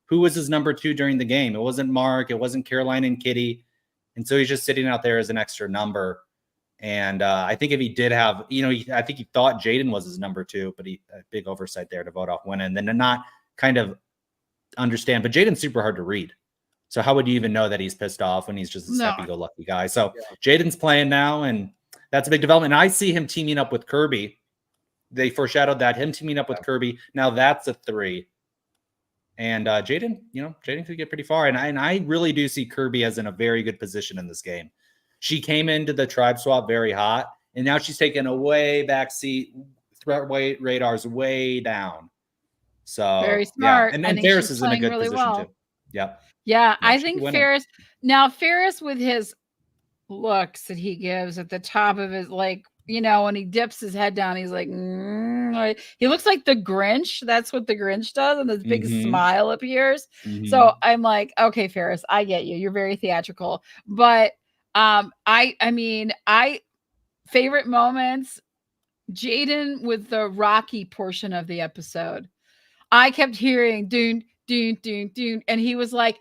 Who was his number 2 during the game? It wasn't Mark. It wasn't Caroline and Kitty. And so he's just sitting out there as an extra number. And I think if he did have, I think he thought Jaden was his number 2, but a big oversight there to vote off Winna, and then to not kind of understand. But Jaden's super hard to read. So how would you even know that he's pissed off when he's just a happy-go-lucky guy? So Jaden's playing now, and that's a big development. And I see him teaming up with Kirby. They foreshadowed that, him teaming up with Kirby. Now that's a 3. And Jaden, Jaden could get pretty far. And I really do see Kirby as in a very good position in this game. She came into the tribe swap very hot, and now she's taken a way back seat. Threat radar's way down. So very smart. Yeah. And Ferris is in a good position too. Yep. Yeah, I think Ferris. Now Ferris, with his looks that he gives at the top of his, when he dips his head down, he's like, he looks like the Grinch. That's what the Grinch does, and this big smile appears. So I'm like, okay, Ferris, I get you. You're very theatrical, but I favorite moments, Jaden with the Rocky portion of the episode. I kept hearing doon, doon, doon, doon, and he was like,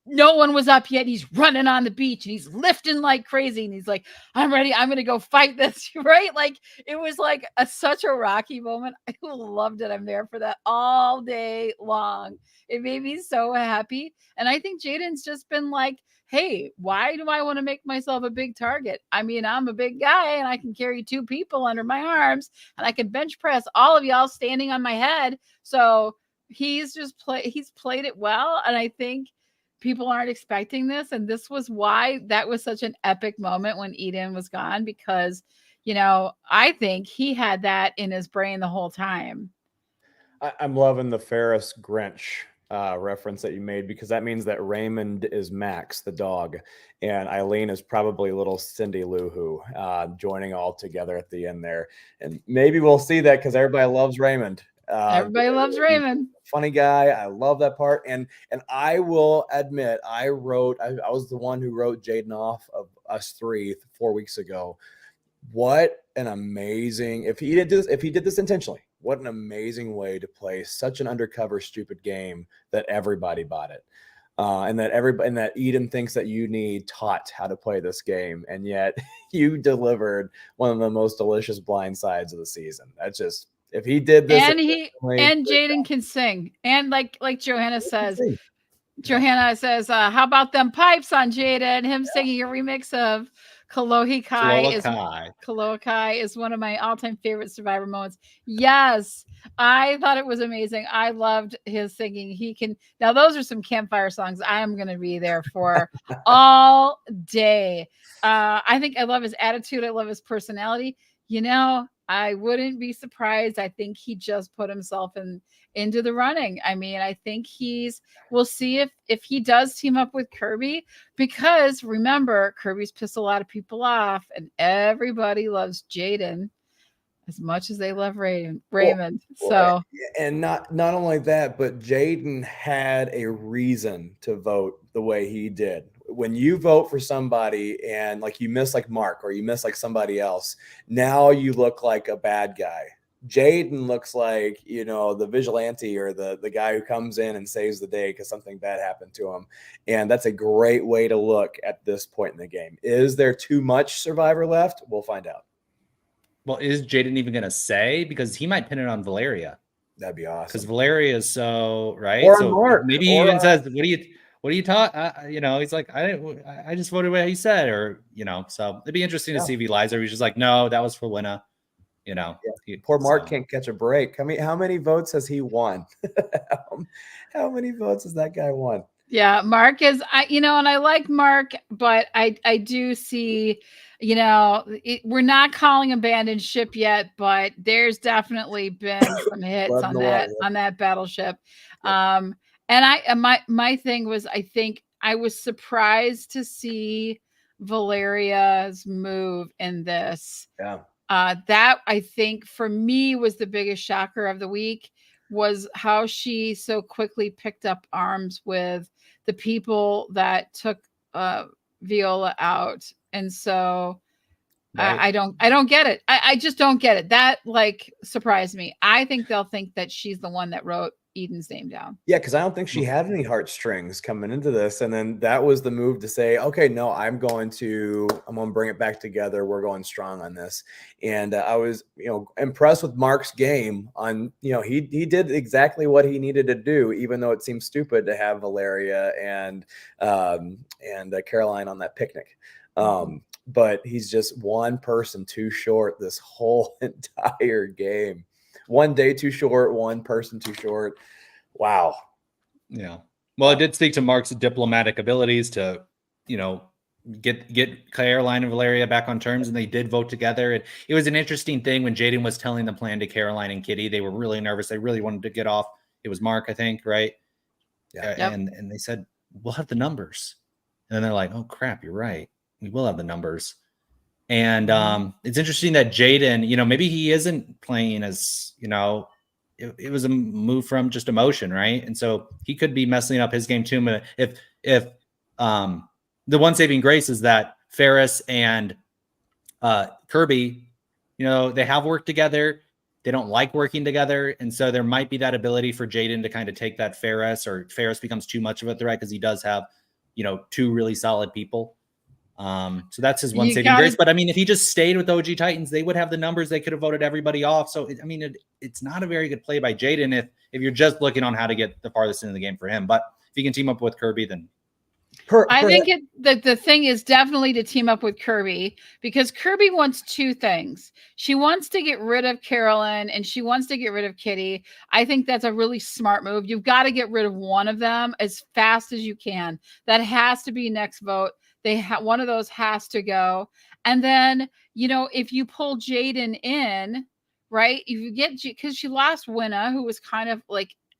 no one was up yet. He's running on the beach and he's lifting like crazy. And he's like, I'm ready. I'm going to go fight this. Right? Like, it was like such a Rocky moment. I loved it. I'm there for that all day long. It made me so happy. And I think Jaden's just been like, hey, why do I want to make myself a big target? I mean, I'm a big guy and I can carry 2 people under my arms and I can bench press all of y'all standing on my head. So he's played it well. And I think people aren't expecting this. And this was why that was such an epic moment when Eden was gone, because, I think he had that in his brain the whole time. I'm loving the Ferris Grinch reference that you made, because that means that Raymond is Max, the dog, and Eileen is probably little Cindy Lou Who, joining all together at the end there. And maybe we'll see that because everybody loves Raymond. Everybody loves Raymond. Funny guy. I love that part. And I will admit, I was the one who wrote Jaden off of us 3 4 weeks ago. What an amazing, if he did this intentionally, what an amazing way to play such an undercover stupid game that everybody bought it. And that Eden thinks that you need taught how to play this game, and yet you delivered one of the most delicious blind sides of the season. That's just, if he did this, and Jaden can sing, and like Johanna says, how about them pipes on Jaden? Him singing a remix of Kalohi Kai is one of my all-time favorite Survivor moments. Yes, I thought it was amazing. I loved his singing. Now those are some campfire songs I am going to be there for all day. I think I love his attitude. I love his personality. I wouldn't be surprised. I think he just put himself into the running. I mean, I think we'll see if he does team up with Kirby, because remember, Kirby's pissed a lot of people off and everybody loves Jaden as much as they love Raymond. So, and not only that, but Jaden had a reason to vote the way he did. When you vote for somebody and you miss like Mark, or you miss like somebody else, now you look like a bad guy. Jaden looks like, the vigilante or the guy who comes in and saves the day because something bad happened to him. And that's a great way to look at this point in the game. Is there too much Survivor left? We'll find out. Well, is Jaden even going to say? Because he might pin it on Valeria. That'd be awesome. Because Valeria is so, right? Or so Mark, maybe he even says, what do you talk? He's like, I just voted what he said, or, so it'd be interesting to see if he lies, or he's just like, no, that was for Winna. Poor Mark can't catch a break. How many votes has he won? How many votes has that guy won? Yeah, Mark is, and I like Mark, but I do see, we're not calling abandoned ship yet, but there's definitely been some hits on that battleship. And my thing was, I think I was surprised to see Valeria's move in this. Yeah. That I think for me was the biggest shocker of the week, was how she so quickly picked up arms with the people that took Viola out. And so right. I don't get it. I just don't get it. That surprised me. I think they'll think that she's the one that wrote Eden's name down. Yeah, because I don't think she had any heartstrings coming into this. And then that was the move to say, okay, no, I'm going to bring it back together. We're going strong on this. And I was, impressed with Mark's game on, he did exactly what he needed to do, even though it seems stupid to have Valeria and Caroline on that picnic. But he's just one person too short this whole entire game. One day too short, one person too short. Wow. Yeah. Well, it did speak to Mark's diplomatic abilities to, get Caroline and Valeria back on terms, and they did vote together. And it was an interesting thing when Jaden was telling the plan to Caroline and Kitty. They were really nervous. They really wanted to get off. It was Mark, I think, right? Yeah. Yep. And they said, we'll have the numbers. And then they're like, oh crap, you're right. We will have the numbers. And it's interesting that Jaden, maybe he isn't playing as, it was a move from just emotion, right? And so he could be messing up his game too. But if the one saving grace is that Ferris and Kirby, they have worked together. They don't like working together. And so there might be that ability for Jaden to kind of take that Ferris, or Ferris becomes too much of a threat because he does have, two really solid people. So that's his one saving grace. But I mean, if he just stayed with OG Titans, they would have the numbers. They could have voted everybody off. So it's not a very good play by Jaden if you're just looking on how to get the farthest into the game for him. But if you can team up with Kirby, then I think the thing is definitely to team up with Kirby, because Kirby wants two things. She wants to get rid of Carolyn and she wants to get rid of Kitty. I think that's a really smart move. You've got to get rid of one of them as fast as you can. That has to be next vote. One of those has to go. And then, if you pull Jaden in, right, if you get, because she lost Winna, who was kind of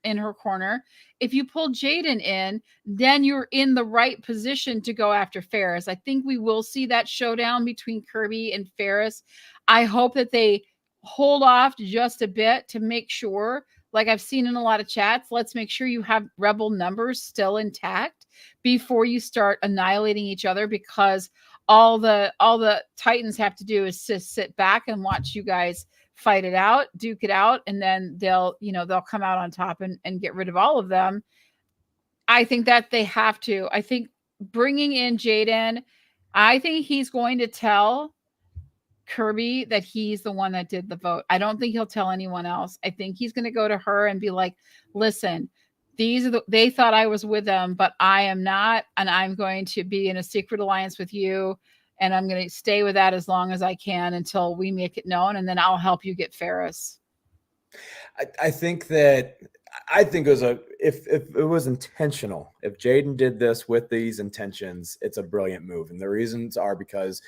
in her corner. If you pull Jaden in, then you're in the right position to go after Ferris. I think we will see that showdown between Kirby and Ferris. I hope that they hold off just a bit to make sure, like I've seen in a lot of chats, let's make sure you have Rebel numbers still intact before you start annihilating each other, because all the Titans have to do is just sit back and watch you guys fight it out, duke it out, and then they'll come out on top and get rid of all of them. I think that they have to. I think bringing in Jaden, I think he's going to tell Kirby that he's the one that did the vote. I don't think he'll tell anyone else. I think he's going to go to her and be like, listen, they thought I was with them, but I am not. And I'm going to be in a secret alliance with you. And I'm going to stay with that as long as I can until we make it known. And then I'll help you get Ferris. I think it was if it was intentional, if Jaden did this with these intentions, it's a brilliant move. And the reasons are because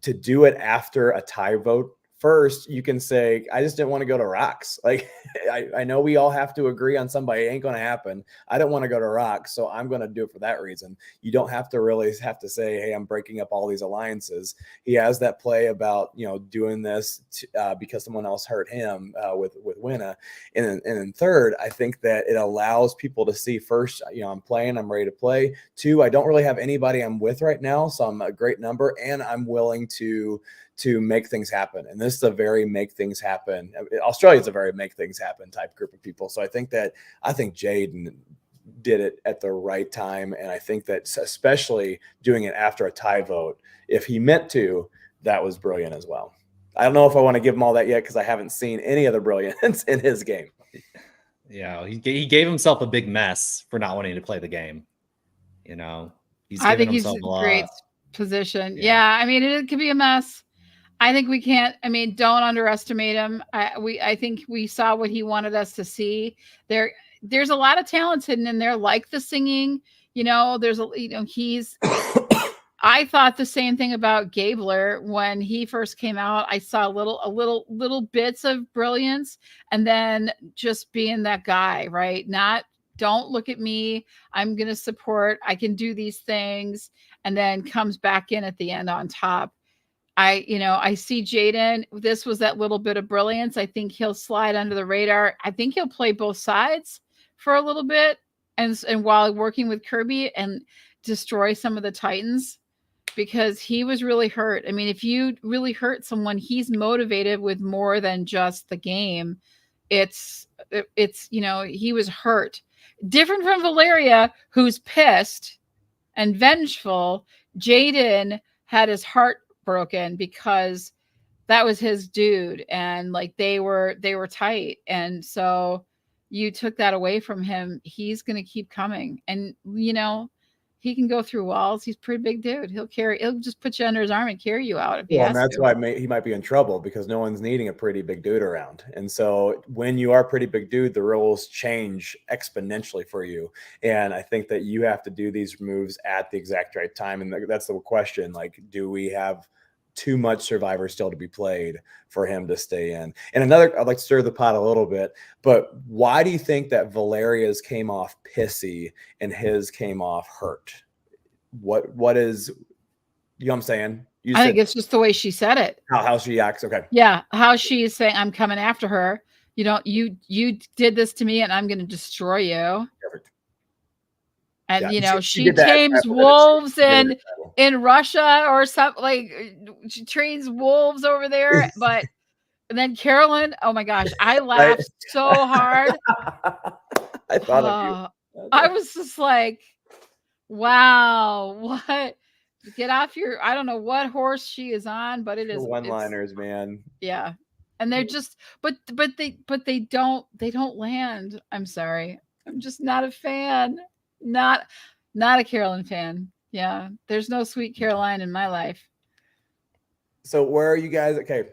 to do it after a tie vote, first, you can say, I just didn't want to go to rocks. I know we all have to agree on somebody. It ain't going to happen. I don't want to go to rocks, so I'm going to do it for that reason. You don't have to really have to say, hey, I'm breaking up all these alliances. He has that play about, doing this because someone else hurt him with Winna. And then third, I think that it allows people to see, first, I'm playing, I'm ready to play. Two, I don't really have anybody I'm with right now, so I'm a great number, and I'm willing to make things happen. And this is a very make things happen. Australia's a very make things happen type group of people. So I think Jaden did it at the right time. And I think that especially doing it after a tie vote, if he meant to, that was brilliant as well. I don't know if I want to give him all that yet because I haven't seen any of the brilliance in his game. Yeah, he gave himself a big mess for not wanting to play the game. I think he's in a great position. Yeah, I mean, it could be a mess. I think we can't. I mean, don't underestimate him. I think we saw what he wanted us to see. There's a lot of talents hidden in there, like the singing. He's. I thought the same thing about Gabler when he first came out. I saw little bits of brilliance, and then just being that guy, right? Don't look at me. I'm going to support. I can do these things, and then comes back in at the end on top. I see Jaden. This was that little bit of brilliance. I think he'll slide under the radar. I think he'll play both sides for a little bit, and while working with Kirby and destroy some of the Titans. Because he was really hurt. I mean, if you really hurt someone, he's motivated with more than just the game. It's he was hurt. Different from Valeria, who's pissed and vengeful. Jaden had his heart broken because that was his dude, and like they were tight, and so you took that away from him. He's gonna keep coming, and he can go through walls. He's a pretty big dude. He'll just put you under his arm and carry you out. And that's why he might be in trouble, because no one's needing a pretty big dude around. And so when you are a pretty big dude, the rules change exponentially for you. And I think that you have to do these moves at the exact right time. And that's the question. Like, do we have too much Survivor still to be played for him to stay in? And I'd like to stir the pot a little bit, but why do you think that Valeria's came off pissy and his came off hurt? What is, what I'm saying? I think it's just the way she said it. How she acts. Okay. Yeah. How she is saying, I'm coming after her. You did this to me and I'm going to destroy you. Perfect. And she tames wolves in Russia or something, like she trains wolves over there. But and then Carolyn, oh my gosh, I laughed so hard. I thought of you. I was just like, wow, what? Get off your, I don't know what horse she is on, but it is one-liners, man. Yeah. And they're just, but they don't land. I'm sorry. I'm just not a fan. Not a Carolyn fan. Yeah. There's no sweet Caroline in my life. So where are you guys? Okay.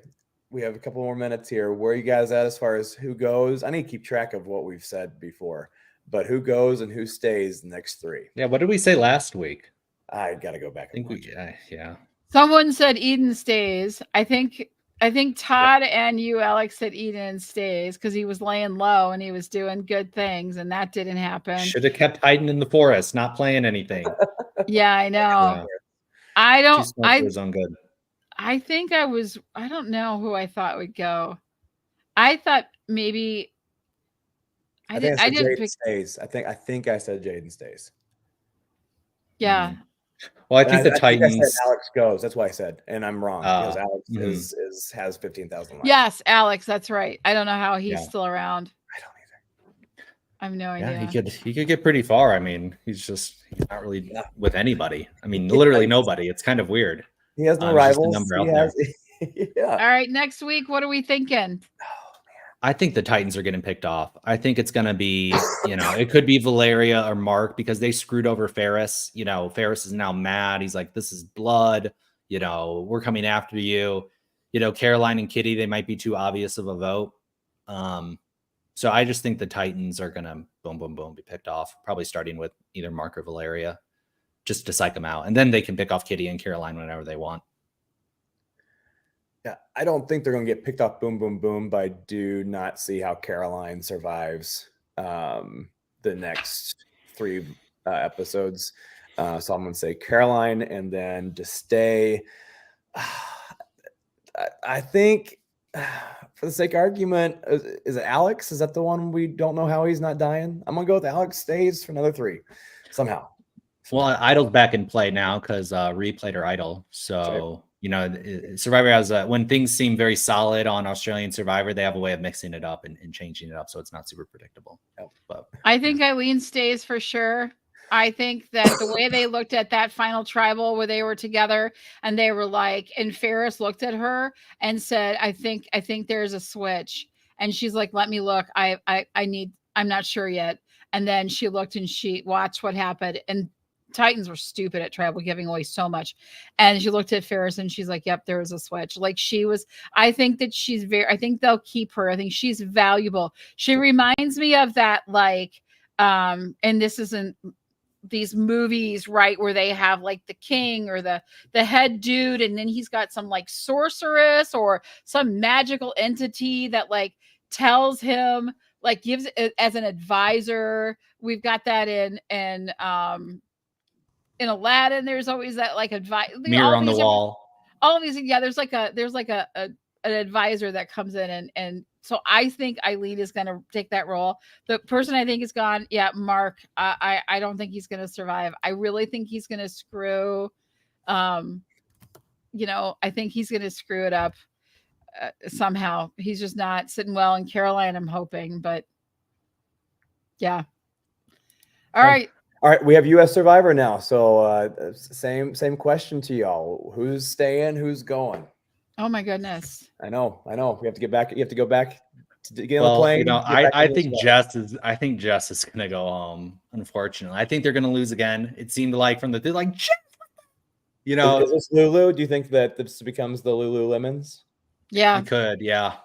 We have a couple more minutes here. Where are you guys at as far as who goes? I need to keep track of what we've said before, but who goes and who stays the next three? Yeah. What did we say last week? I got to go back. Yeah. Someone said Eden stays. I think Todd and you, Alex, said Eden stays because he was laying low and he was doing good things, and that didn't happen. Should have kept hiding in the forest, not playing anything. Yeah, I know. Yeah. I think I don't know who I thought would go. I thought maybe I didn't pick stays. I think I said Jaden stays. Yeah. Well, I think the Titans. I said Alex goes. That's why I said, and I'm wrong because Alex has 15,000 likes. Yes, Alex, that's right. I don't know how he's still around. I don't either. I have no idea. Yeah, he could get pretty far. I mean, he's not really with anybody. I mean, literally nobody. It's kind of weird. He has no rivals. Yeah. All right, next week, what are we thinking? I think the Titans are getting picked off. I think it's going to be, it could be Valeria or Mark because they screwed over Ferris. Ferris is now mad. He's like, this is blood. We're coming after you. Caroline and Kitty, they might be too obvious of a vote. So I just think the Titans are going to boom, boom, boom, be picked off, probably starting with either Mark or Valeria just to psych them out. And then they can pick off Kitty and Caroline whenever they want. Yeah, I don't think they're going to get picked off boom, boom, boom, but I do not see how Caroline survives the next three episodes. So I'm going to say Caroline, and then to stay, I think for the sake of argument, is it Alex? Is that the one we don't know how he's not dying? I'm going to go with Alex stays for another three somehow. Well, Idol's back in play now because Ree played her Idol. So... you know, Survivor has when things seem very solid on Australian Survivor, they have a way of mixing it up and changing it up so it's not super predictable. But I think Eileen stays for sure. I think that the way they looked at that final tribal where they were together and they were like, and Ferris looked at her and said, I think there's a switch. And she's like, let me look. I'm not sure yet. And then she looked and she watched what happened. And Titans were stupid at tribal, giving away so much. And she looked at Ferris and she's like, yep, there was a switch. Like she was, I think that I think they'll keep her. I think she's valuable. She reminds me of that, like, and this isn't these movies, right, where they have like the king or the head dude, and then he's got some like sorceress or some magical entity that like tells him, like gives it as an advisor. We've got that in Aladdin. There's always that like advice, mirror on the wall. All of these, yeah. There's like an advisor that comes in, and so I think Eileen is going to take that role. The person I think is gone. Yeah, Mark. I don't think he's going to survive. I really think he's going to screw. You know, I think he's going to screw it up somehow. He's just not sitting well in Caroline, I'm hoping, but yeah. All right. All right, we have U.S. Survivor now. So same question to y'all. Who's staying? Who's going? Oh my goodness. I know. We have to get back. You have to go back to get on the Well, plane. you know, I think Jess is gonna go home. Unfortunately, I think they're gonna lose again. It seemed like from they're like, you know, is this Lulu? Do you think that this becomes the Lululemons? Yeah, it could. Yeah,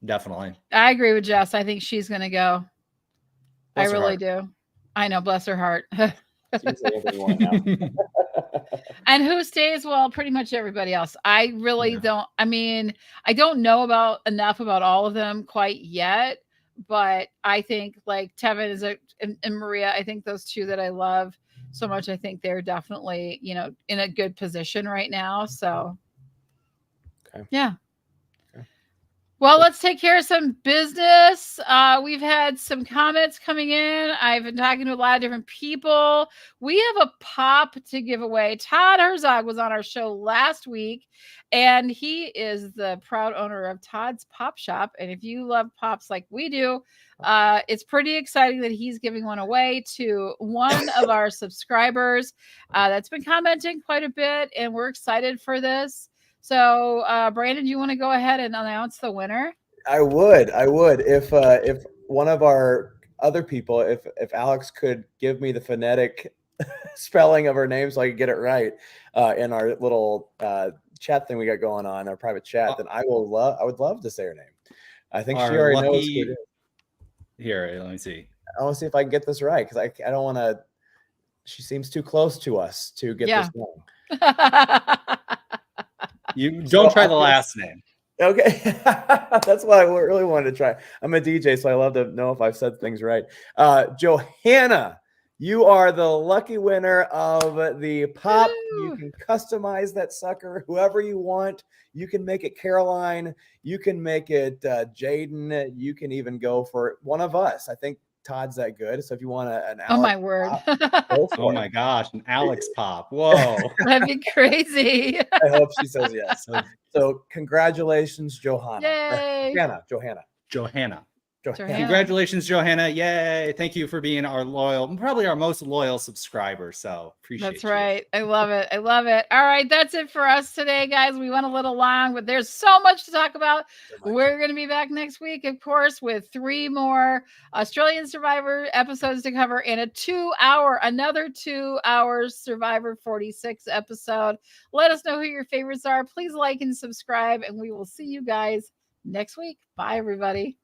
definitely. I agree with Jess. I think she's gonna go. I really do. I know, bless her heart. And who stays? Well, pretty much everybody else. I really don't. I mean, I don't know enough about all of them quite yet, but I think like Tevin and Maria. I think those two that I love so much. I think they're definitely, you know, in a good position right now. So, yeah. Well, let's take care of some business. We've had some comments coming in. I've been talking to a lot of different people. We have a pop to give away. Todd Herzog was on our show last week, and he is the proud owner of Todd's Pop Shop. And if you love pops like we do, it's pretty exciting that he's giving one away to one of our subscribers that's been commenting quite a bit, and we're excited for this. So, Brandon, you want to go ahead and announce the winner? I would. If one of our other people, if Alex could give me the phonetic spelling of her name so I could get it right in our little chat thing we got going on, our private chat, then I would love to say her name. I think she already knows who it is. Here, let me see. I want to see if I can get this right because I don't want to. She seems too close to us to get this wrong. You don't try the last name. Okay. That's what I really wanted to try. I'm a DJ, so I love to know if I've said things right. Johanna, you are the lucky winner of the pop. You can customize that sucker however you want. You can make it Caroline. You can make it Jaden. You can even go for one of us. I think Todd's that good. So if you want an Alex, oh my word. Oh my gosh, an Alex pop. Whoa. That'd be crazy. I hope she says yes. So congratulations, Johanna. Yay. Johanna. Congratulations, Johanna. Yay. Thank you for being probably our most loyal subscriber. So appreciate it. That's right. I love it. All right. That's it for us today, guys. We went a little long, but there's so much to talk about. We're going to be back next week, of course, with 3 more Australian Survivor episodes to cover and another 2 hours Survivor 46 episode. Let us know who your favorites are. Please like and subscribe, and we will see you guys next week. Bye, everybody.